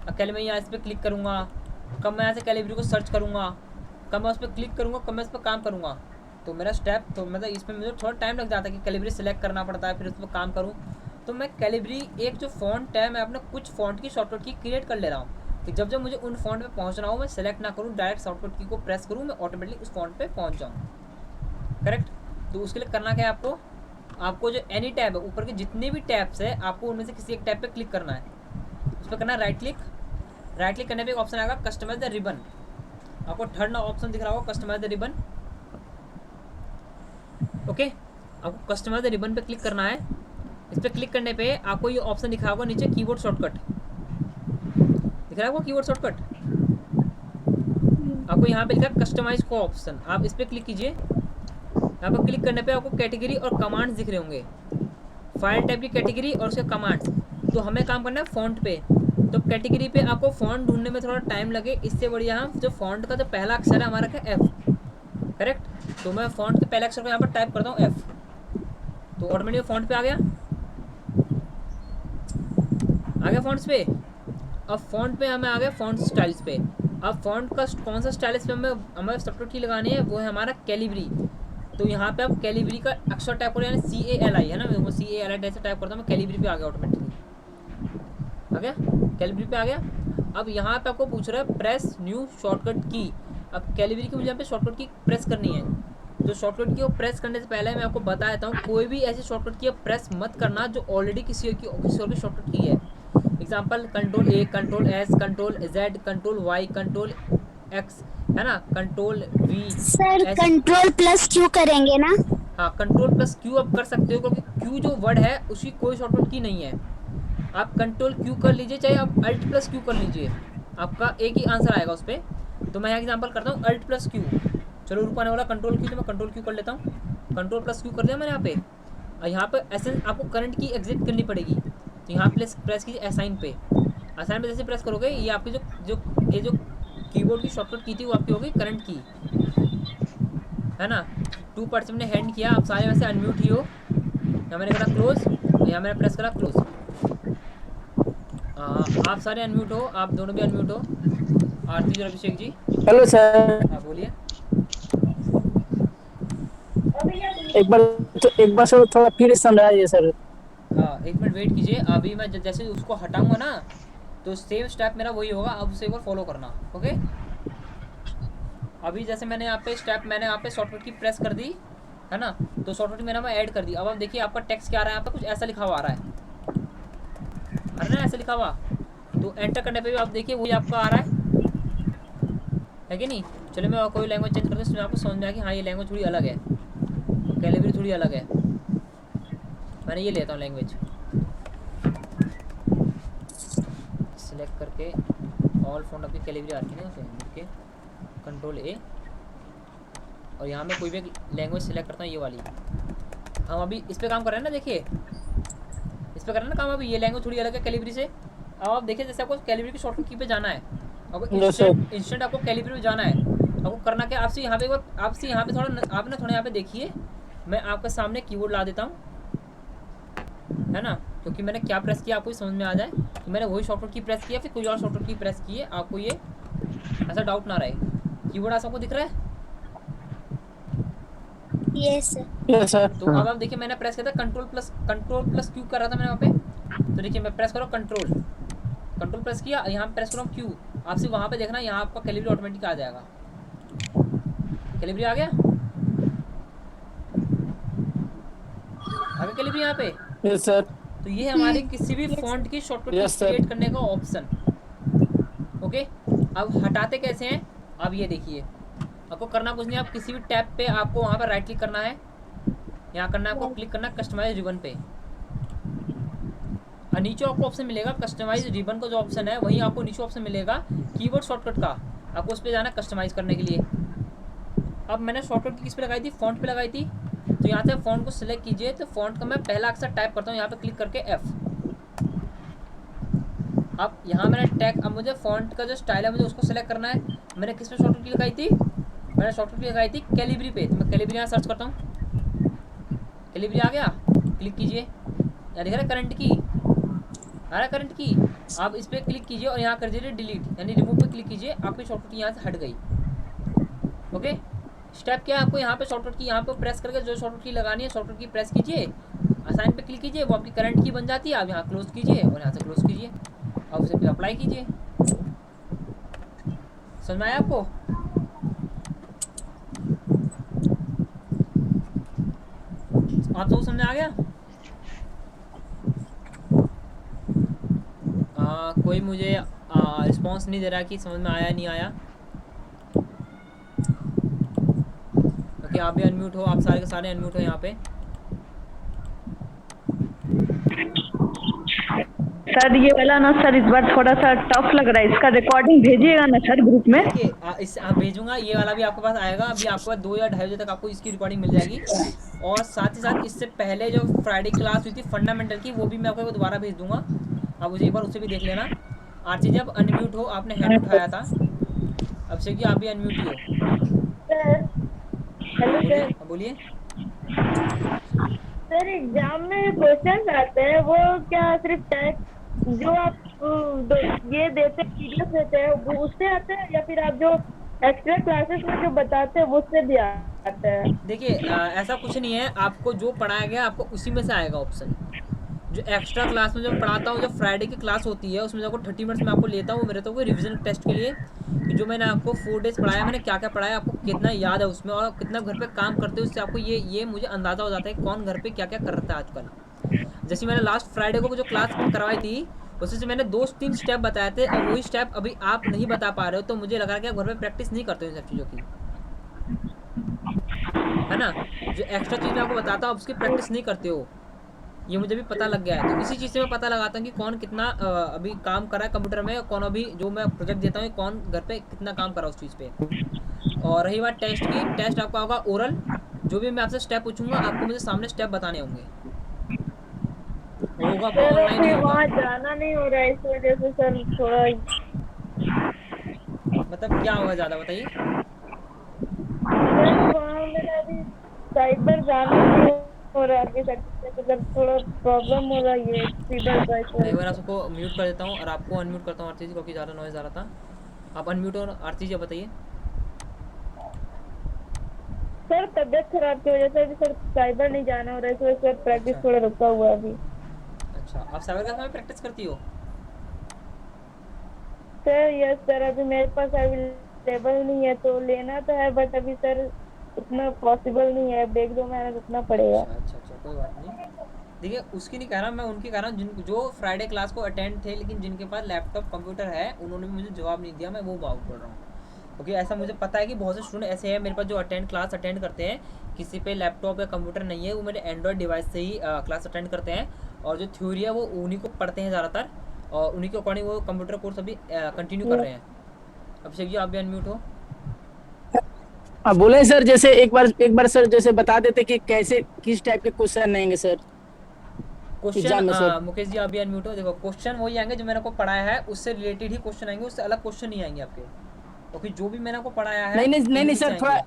अब कैलिब्री मैं यहाँ इस पर क्लिक करूँगा, कब मैं यहाँ से कैलिब्री को सर्च करूँगा, कब मैं उस पर क्लिक करूँगा, कब मैं इस पर काम करूँगा, तो मेरा स्टेप, तो मतलब इसमें मुझे थोड़ा टाइम लग जाता है कि कैलिब्री सेलेक्ट करना पड़ता है, फिर उस पर काम करूँ। तो मैं कैलिब्री एक जो फ़ॉन्ट है, मैं अपने कुछ फ़ॉन्ट की शॉर्टकट की क्रिएट कर ले रहा हूँ कि जब जब मुझे उन फ़ॉन्ट पे पहुँचना हो मैं सेलेक्ट ना करूँ, डायरेक्ट शॉर्टकट की को प्रेस करूँ, मैं ऑटोमेटिकली उस फ़ॉन्ट पे पहुँच जाऊँ। करेक्ट? तो उसके लिए करना क्या है आपको, आपको जो एनी टैब है, ऊपर के जितने भी टैब्स है, आपको उनमें से किसी एक टैब पे क्लिक करना है। उस पर करना है राइट क्लिक। राइट क्लिक करने पे एक ऑप्शन आएगा कस्टमाइज द रिबन, आपको थर्ड ऑप्शन दिख रहा होगा कस्टमाइज द रिबन। ओके, आपको कस्टमाइज द रिबन पे क्लिक करना है। इस पर क्लिक करने पे आपको ये ऑप्शन दिखा होगा नीचे कीबोर्ड शॉर्टकट, दिख रहा है आपको कीबोर्ड शॉर्टकट, आपको यहाँ पे लिखा है कस्टमाइज को ऑप्शन, आप इस पर क्लिक कीजिए। यहाँ पर क्लिक करने पे आपको कैटेगरी और कमांड्स दिख रहे होंगे, फाइल टाइप की कैटेगरी और उसके कमांड्स। तो हमें काम करना है फ़ॉन्ट पे, तो कैटेगरी पे आपको फ़ॉन्ट ढूंढने में थोड़ा टाइम लगे, इससे बढ़िया हम जो फ़ॉन्ट का जो पहला अक्षर है हमारा क्या, एफ। करेक्ट? तो मैं फ़ॉन्ट के पहले अक्षर को यहाँ पर टाइप करता हूँ एफ, तो ऑटोमेटिक फ़ॉन्ट पे आ गया, फ़ॉन्ट्स पे। अब फ़ॉन्ट पे हमें आ गया फ़ॉन्ट स्टाइल्स पे। अब फ़ॉन्ट का कौन सा स्टाइल्स पे हमें शॉर्टकट की लगानी है, वो है हमारा कैलिब्री। तो यहाँ पे आप कैलिब्री का अक्षर टाइप करो, यानी CALI है ना, वो CALI ऐसे टाइप करता हूँ मैं, कैलिब्री पे आ गया ऑटोमेटिकली, आ गया, कैलिब्री पे आ गया। अब यहाँ पे आपको पूछ रहा है प्रेस न्यू शॉर्टकट की। अब कैलिब्री की मुझे यहाँ पे शॉर्टकट की प्रेस करनी है। जो शॉर्टकट की वो प्रेस करने से पहले मैं आपको बता देता हूँ, कोई भी ऐसी शॉर्टकट की प्रेस मत करना जो ऑलरेडी किसी और की शॉर्टकट की है। Example control A, control S, control Z, control Y, control X, है ना, control V। Sir control plus Q करेंगे ना? हाँ, कंट्रोल प्लस क्यू आप कर सकते हो, क्योंकि क्यू जो वर्ड है उसकी कोई शॉर्टकट की नहीं है। आप कंट्रोल क्यू कर लीजिए, चाहे आप अल्ट प्लस क्यू कर लीजिए, आपका एक ही आंसर आएगा उस पर। तो मैं यहाँ एग्जाम्पल करता हूँ अल्ट प्लस क्यू। चलो रूपा ने बोला कंट्रोल क्यू, तो मैं कंट्रोल क्यू कर लेता हूँ, कंट्रोल प्लस क्यू कर दिया मैंने यहाँ पे। और यहाँ पे ऐसे आपको करंट की एग्जिट करनी पड़ेगी, तो यहाँ प्रेस कीजिए असाइन पे। असाइन पे जैसे प्रेस करोगे, ये आपकी जो कीबोर्ड की शॉर्टकट की थी वो आपकी होगी करंट की, है ना। 2% ने हैंड किया, आप सारे वैसे अनम्यूट ही हो। यहाँ मैंने करा क्लोज, यहाँ मैंने प्रेस करा क्लोज। आप सारे अनम्यूट हो, आप दोनों भी अनम्यूट हो। आरती और अभिषेक जी, हेलो सर, हाँ बोलिए। एक बार सर थोड़ा फिर समझाइए सर। हाँ, एक मिनट वेट कीजिए, अभी मैं जैसे उसको हटाऊंगा ना, तो सेम स्टेप मेरा वही होगा, अब उसे एक बार फॉलो करना, ओके। अभी जैसे मैंने यहाँ पे शॉर्टकट की प्रेस कर दी, है ना, तो शॉर्टकट मैंने मैं ऐड कर दी। अब आप देखिए आपका टेक्स्ट क्या आ रहा है, यहाँ पे कुछ ऐसा लिखा हुआ आ रहा है ना, ऐसा लिखा हुआ। तो एंटर करने पे भी आप देखिए वही आपका आ रहा है कि नहीं। चलिए मैं कोई लैंग्वेज चेंज करता हूँ, इसमें आपको समझ में आया कि हाँ ये लैंग्वेज थोड़ी अलग है, कैलिब्री थोड़ी अलग है। मैंने ये लेता हूँ लैंग्वेज, सेलेक्ट करके ऑल फ़ॉन्ट आपकी कैलिब्री आती है ना, उसे लिख के कंट्रोल A, और यहाँ मैं कोई भी लैंग्वेज सेलेक्ट करता हूँ, ये वाली। हम अभी इस पर काम कर रहे हैं ना, देखिए इस पर कर रहे हैं ना काम। अभी ये लैंग्वेज थोड़ी अलग है कैलिब्री से। अब आप देखिए जैसे आपको कैलिब्री की शॉर्टकट की पे जाना है, आपको इंस्टेंट आपको कैलिब्री में जाना है। आपको करना क्या, आपसे यहाँ पे थोड़ा आपने यहाँ पे देखिए, मैं आपके सामने कीबोर्ड ला देता हूँ, है ना। क्योंकि मैंने क्या प्रेस किया आपको समझ में आ जाए कि मैंने वही शॉर्टकट की प्रेस किया फिर कोई और शॉर्टकट की प्रेस की है, आपको ये ऐसा डाउट ना रहे। कीबोर्ड आपको दिख रहा है? Yes yes sir. तो अब आप देखिए मैंने प्रेस किया था कंट्रोल प्लस क्यू कर रहा था मैंने वहाँ पे। तो देखिए मैं प्रेस करो कंट्रोल प्रेस किया, यहाँ प्रेस करो क्यू, आप सिर्फ वहाँ पे देखना यहाँ आपका कैलिब्री ऑटोमेटिक आ जाएगा। कैलिब्री आ गया, आगे कैलिब्री यहाँ पे। Yes sir. तो ये है हमारे किसी भी फॉन्ट की शॉर्टकट Yes, sir. क्रिएट करने का ऑप्शन। ओके, अब हटाते कैसे हैं अब ये देखिए, आपको करना कुछ नहीं, आप किसी भी टैब पे आपको वहाँ पर राइट क्लिक करना है, यहाँ करना है आपको क्लिक करना है कस्टमाइज रिबन पे, और नीचे आपको ऑप्शन मिलेगा कस्टमाइज रिबन का जो ऑप्शन है वहीं आपको नीचे ऑप्शन मिलेगा कीबोर्ड शॉर्टकट का, आपको उस पर जाना कस्टमाइज करने के लिए। अब मैंने शॉर्टकट किस पे लगाई थी, फॉन्ट पे लगाई थी, तो यहाँ से फॉन्ट को सिलेक्ट कीजिए। तो फॉन्ट का मैं पहला अक्षर टाइप करता हूँ यहाँ पे क्लिक करके F। अब यहाँ मैंने टैग, अब मुझे फॉन्ट का जो स्टाइल है मुझे उसको सिलेक्ट करना है। मैंने किस पे शॉर्टकट की लगाई थी, मैंने शॉर्टकट की लगाई थी कैलिब्री पे, तो मैं कैलिब्री यहाँ सर्च करता हूँ, कैलिब्री आ गया, क्लिक कीजिए, यहाँ दिख रहा है करंट की, आ रहा है करंट की। आप इस पर क्लिक कीजिए और यहाँ कर दीजिए डिलीट यानी रिमूव पे क्लिक कीजिए, आपकी शॉर्टकट यहाँ से हट गई। ओके, स्टेप क्या है, आपको यहाँ पे शॉर्टकट की यहाँ पे प्रेस करके जो शॉर्टकट की लगानी है शॉर्टकट की प्रेस कीजिए, असाइन पे क्लिक कीजिए, वो आपकी करंट की बन जाती है। आप यहाँ क्लोज कीजिए और यहाँ से क्लोज कीजिए, अब उसे फिर अप्लाई कीजिए। समझ में आया आपको? आप सब समझ में आ गया? कोई मुझे रिस्पॉन्स नहीं दे रहा कि समझ में आया नहीं आया। कि आप भी अनम्यूट हो, आप सारे के सारे अनम्यूट हो यहाँ पे। सर ये वाला ना सर इस बार थोड़ा सा टफ लग रहा है, इसका रिकॉर्डिंग भेजिएगा ना सर ग्रुप में। इस भेजूंगा, ये वाला भी आपके पास आएगा। अभी आपके पास 2 या 2.5 बजे तक आपको इसकी रिकॉर्डिंग मिल जाएगी। और साथ ही साथ इससे पहले जो फ्राइडे क्लास हुई थी फंडामेंटल की, वो भी मैं आपको दोबारा भेज दूंगा, आप उसे एक बार उसे भी देख लेना। आरती जी आप अनम्यूट हो, आपने हैंड उठाया था, अब से कि आप भी अनम्यूट ही हो। Hello sir. बोलिए सर एग्जाम में क्वेश्चन आते हैं वो क्या सिर्फ टैग जो आप ये देते हैं पीडीएफ देते हैं वो उससे आते हैं या फिर आप जो एक्स्ट्रा क्लासेस में जो बताते हैं उससे भी आते हैं? देखिए ऐसा कुछ नहीं है, आपको जो पढ़ाया गया आपको उसी में से आएगा ऑप्शन। जो एक्स्ट्रा क्लास में जो पढ़ाता हूँ, जो फ्राइडे की क्लास होती है उसमें आपको 30 मिनट्स में आपको लेता हूँ, मेरे तो कोई रिवीजन टेस्ट के लिए कि जो मैंने आपको 4 डेज पढ़ाया, मैंने क्या क्या पढ़ाया, आपको कितना याद है उसमें और कितना घर पे काम करते हो, उससे आपको ये मुझे अंदाज़ा हो जाता है कौन घर पे क्या क्या करता है आजकल। जैसे मैंने लास्ट फ्राइडे को जो क्लास करवाई थी उसमें से मैंने 2-3 स्टेप बताए थे, और वही स्टेप अभी आप नहीं बता पा रहे हो, तो मुझे लगा कि आप घर पे प्रैक्टिस नहीं करते हो इन सब चीज़ों की, है ना। जो एक्स्ट्रा चीज़ मैं आपको बताता हूँ उसकी प्रैक्टिस नहीं करते हो, ये मुझे भी पता लग गया है। तो इसी चीज़ से मैं पता लगाता हूँ कि कौन कितना अभी काम कर रहा है कंप्यूटर में, कौन अभी जो मैं प्रोजेक्ट देता हूँ कौन घर पे कितना काम कर रहा है उस चीज़ पे। और रही बात टेस्ट की, टेस्ट आपका होगा ओरल, जो भी मैं आपसे स्टेप पूछूंगा आपको मुझे सामने स्टेप बताने होंगे, होगा ऑनलाइन ही होगा। वहाँ जाना नहीं हो रहा है इस वजह से सर थोड़ा, मतलब क्या होगा ज़्यादा बताइए। वहाँ मेरा अभी साइबर जाना नहीं हो रहा है, मतलब थोड़ा प्रॉब्लम हो रहा है ये सीधर का। एक बार आपको म्यूट कर देता हूँ और आपको अनम्यूट करता हूँ आरती जी, क्योंकि ज़्यादा नॉइज़ आ रहा था। आप अनम्यूट और आरती जी बताइए। सर तबियत खराब की वजह से अभी सर साइबर नहीं जाना हो रहा है, इस वजह से प्रैक्टिस थोड़ा रुका हुआ है अभी। अच्छा, आप साइबर क्लास में प्रैक्टिस करती हो? सर यस सर, अभी मेरे पास अवेलेबल नहीं है तो लेना तो है, बट अभी सर उतना पॉसिबल नहीं है, 1-2 महीना रुकना पड़ेगा। अच्छा कोई बात नहीं। देखिए उसकी नहीं कह रहा मैं, उनकी कह रहा हूँ जो फ्राइडे क्लास को अटेंड थे लेकिन जिनके पास लैपटॉप कंप्यूटर है, उन्होंने मुझे जवाब नहीं दिया, मैं वो बात बोल रहा हूँ। क्योंकि ऐसा मुझे पता है कि बहुत से स्टूडेंट ऐसे हैं मेरे पास जो क्लास अटेंड करते हैं, किसी पे लैपटॉप या कंप्यूटर नहीं है, वो मेरे एंड्रॉयड डिवाइस से ही क्लास अटेंड करते हैं, और जो थ्योरी है वो उन्हीं को पढ़ते हैं ज़्यादातर, और उन्हीं के अकॉर्डिंग वो कंप्यूटर कोर्स अभी कंटिन्यू कर रहे हैं। अभिषेक जी आप भी अनम्यूट हो। हाँ बोले सर, जैसे एक बार सर जैसे बता देते कि कैसे किस टाइप के क्वेश्चन आएंगे सर क्वेश्चन। मुकेश जी आप भी अनम्यूट हो। देखो क्वेश्चन वही आएंगे जो मैंने को पढ़ाया है, उससे रिलेटेड ही क्वेश्चन आएंगे, उससे अलग क्वेश्चन नहीं आएंगे आपके, क्योंकि जो भी मैंने को पढ़ाया है नहीं सर थोड़ा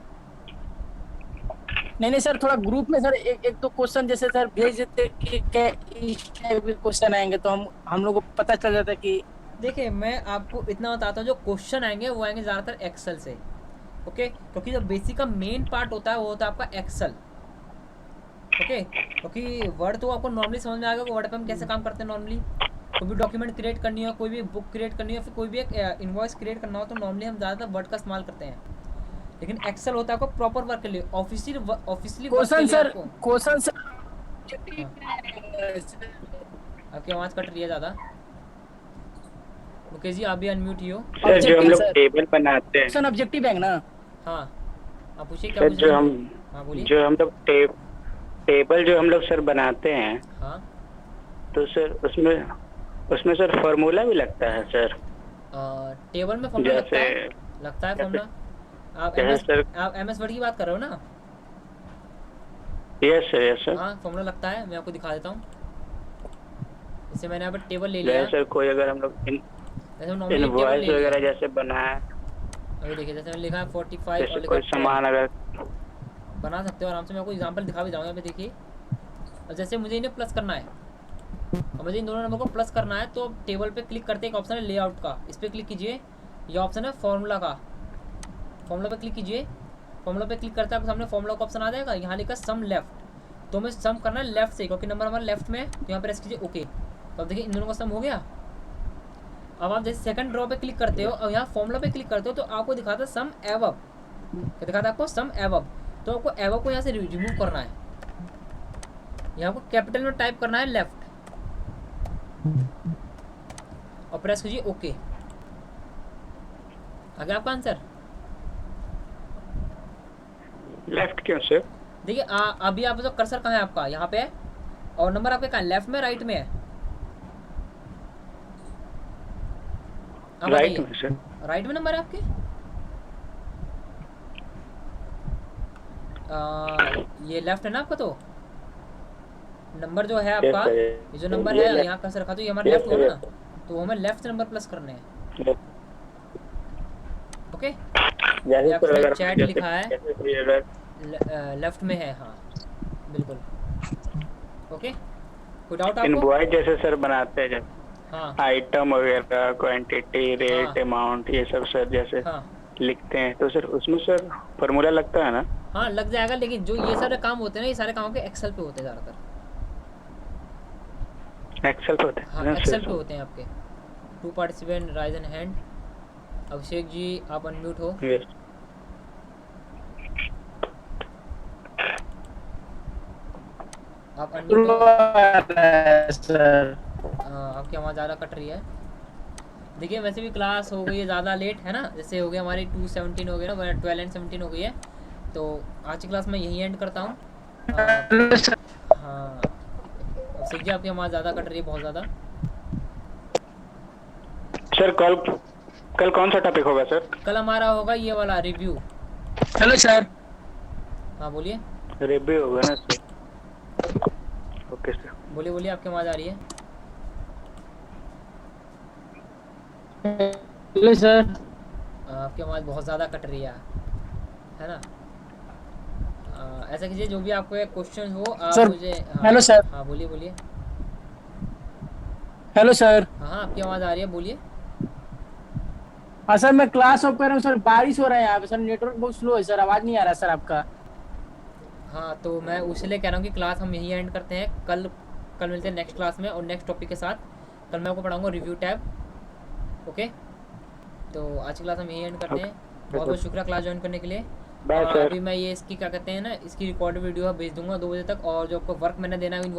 नहीं सर, थोड़ा ग्रुप में सर एक दो क्वेश्चन जैसे सर भेज देते कि क्या इस टाइप के क्वेश्चन आएंगे तो हम लोग को पता चल जाता कि देखिए मैं आपको इतना बताता हूँ, जो क्वेश्चन आएंगे वो आएंगे ज़्यादातर एक्सेल से, ओके, क्योंकि जो बेसिक का मेन पार्ट होता है वो होता है आपका एक्सेल, ओके, क्योंकि वर्ड तो आपको नॉर्मली समझ में आएगा कि वर्ड पे हम कैसे काम करते हैं नॉर्मली। कोई भी डॉक्यूमेंट क्रिएट करनी हो, कोई भी बुक क्रिएट करनी हो, फिर कोई भी एक इनवॉइस क्रिएट करना हो तो नॉर्मली हम ज़्यादातर वर्ड का इस्तेमाल करते हैं, लेकिन एक्सेल होता है आपको प्रॉपर वर्क के लिए, ऑफिशियली क्वेश्चन सर आपकी आवाज़ कट रही है ज़्यादा। मुकेश जी आप भी अनम्यूट ही हो। सर जो हम लोग टेबल बनाते हैं, क्वेश्चन ऑब्जेक्टिव है ना? हाँ आप पूछिए क्या सर पूछ रहे हैं? हाँ जो बोलिए। हम लोग टेबल जो हम लोग सर बनाते हैं, हाँ तो सर उसमें सर फार्मूला भी लगता है सर? टेबल में फॉर्मूला लगता है? जैसे लगता है फॉर्मूला। आप MS वर्ड की बात कर रहे हो ना? Yes sir. हाँ फॉर्मूला लगता है, मैं आपको दिखा देता हूँ। इससे मैंने यहाँ पर टेबल ले लिया। सर कोई अगर हम लोग जैसे नॉर्मली टेबल इनवॉइस ले लिया, वगैरह जैसे बनाए, अभी देखिए जैसे मैंने लिखा है 45 और जैसे लिखा कोई 10, सामान अगर बना सकते हो आराम से। मैं आपको एग्जांपल दिखा भी जाऊँगा। यहाँ पे देखिए, और जैसे मुझे इन्हें प्लस करना है और मुझे इन दोनों नंबर को प्लस करना है, तो टेबल पे क्लिक करते एक ऑप्शन है लेआउट का, इस पर क्लिक कीजिए। ये ऑप्शन है फॉर्मूला का, फॉर्मूला पे क्लिक कीजिए। फॉर्मूला पे क्लिक करते आपके सामने फॉर्मूला का ऑप्शन आ जाएगा। यहाँ लिखा सम लेफ्ट, तो हमें सम करना है लेफ्ट से, क्योंकि नंबर हमारा लेफ्ट में है। तो यहाँ प्रेस कीजिए ओके। तो अब देखिए इन दोनों का सम हो गया। अब आप जैसे सेकंड ड्रॉ पे क्लिक करते हो और यहाँ फॉर्मूला पे क्लिक करते हो, तो आपको दिखाता है सम एवब, क्या दिखाता है आपको? सम एवब। तो आपको एवब को यहाँ से रिमूव करना है, यहाँ को कैपिटल में टाइप करना है लेफ्ट और प्रेस कीजिए ओके। आ गया आपका आंसर? लेफ्ट क्यों सर? देखिए अभी आप जो कर्सर कहाँ है आपका? यहाँ पे है, और नंबर आपके कहाँ? लेफ्ट में, राइट में है? राइट में सर। राइट में नंबर है आपके? ये लेफ्ट है ना आपका? तो नंबर जो है आपका, ये जो नंबर है यहाँ कर्सर रखा, तो ये हमारा लेफ्ट होगा ना, तो हमें लेफ्ट से नंबर प्लस करने हैं, ओके। चैट लिखा है लेफ्ट में है, हाँ बिल्कुल, ओके। कोई डाउट आपको? इनवॉइस जैसे सर बनाते हैं, जब हाँ आइटम वगैरह, क्वांटिटी, रेट, अमाउंट, ये सब सर जैसे हाँ लिखते हैं, तो सर उसमें सर फार्मूला लगता है ना? हाँ लग जाएगा, लेकिन जो ये सारे काम होते हैं ना, ये सारे काम के एक्सेल पे होते हैं ज़्यादातर। एक्सेल पे होते हैं? हाँ एक्सेल पे होते हैं आपके। 2 participant rise N hand. Abhishek ji आप अनम्यूट हो। यस आप अनम्यूट हो। आपकी आवाज़ ज़्यादा कट रही है। देखिए वैसे भी क्लास हो गई है ज़्यादा लेट, है ना? जैसे हो गया हमारी 2:17 हो गई ना, 12 and 17 हो गई है, तो आज की क्लास मैं यहीं एंड करता हूँ। हाँ अभिषेक जी आपकी आवाज़ ज़्यादा कट रही है, बहुत ज़्यादा। सर कल कौन सा टॉपिक होगा सर? कल हमारा होगा ये वाला रिव्यू। Hello sir. हाँ बोलिए। रिव्यू होगा ना सर? Okay sir. बोलिए बोलिए, आपकी आवाज़ आ रही है। Hello sir. आपकी आवाज़ बहुत ज़्यादा कट रही है ना? ऐसा कीजिए, जो भी आपको क्वेश्चन हो आप सर, मुझे। हाँ, हेलो सर। हाँ बोलिए बोलिए। Hello sir. हाँ आपकी आवाज़ आ रही है, बोलिए। हाँ सर, मैं क्लास ऑफ कर रहा हूँ सर, बारिश हो रहा है यहाँ पे सर, नेटवर्क बहुत स्लो है सर, आवाज़ नहीं आ रहा सर आपका। हाँ तो मैं उसलिए कह रहा हूँ कि क्लास हम यहीं एंड करते हैं। कल मिलते हैं नेक्स्ट क्लास में और नेक्स्ट टॉपिक के साथ। कल मैं आपको पढ़ाऊँगा रिव्यू टैब, ओके। तो आज की क्लास हम यहीं एंड करते हैं। बहुत बहुत शुक्रिया क्लास ज्वाइन करने के लिए। और अभी मैं ये इसकी क्या कहते हैं ना, इसकी रिकॉर्ड वीडियो भेज दूंगा 2 बजे तक, और जो आपको वर्क मैंने देना है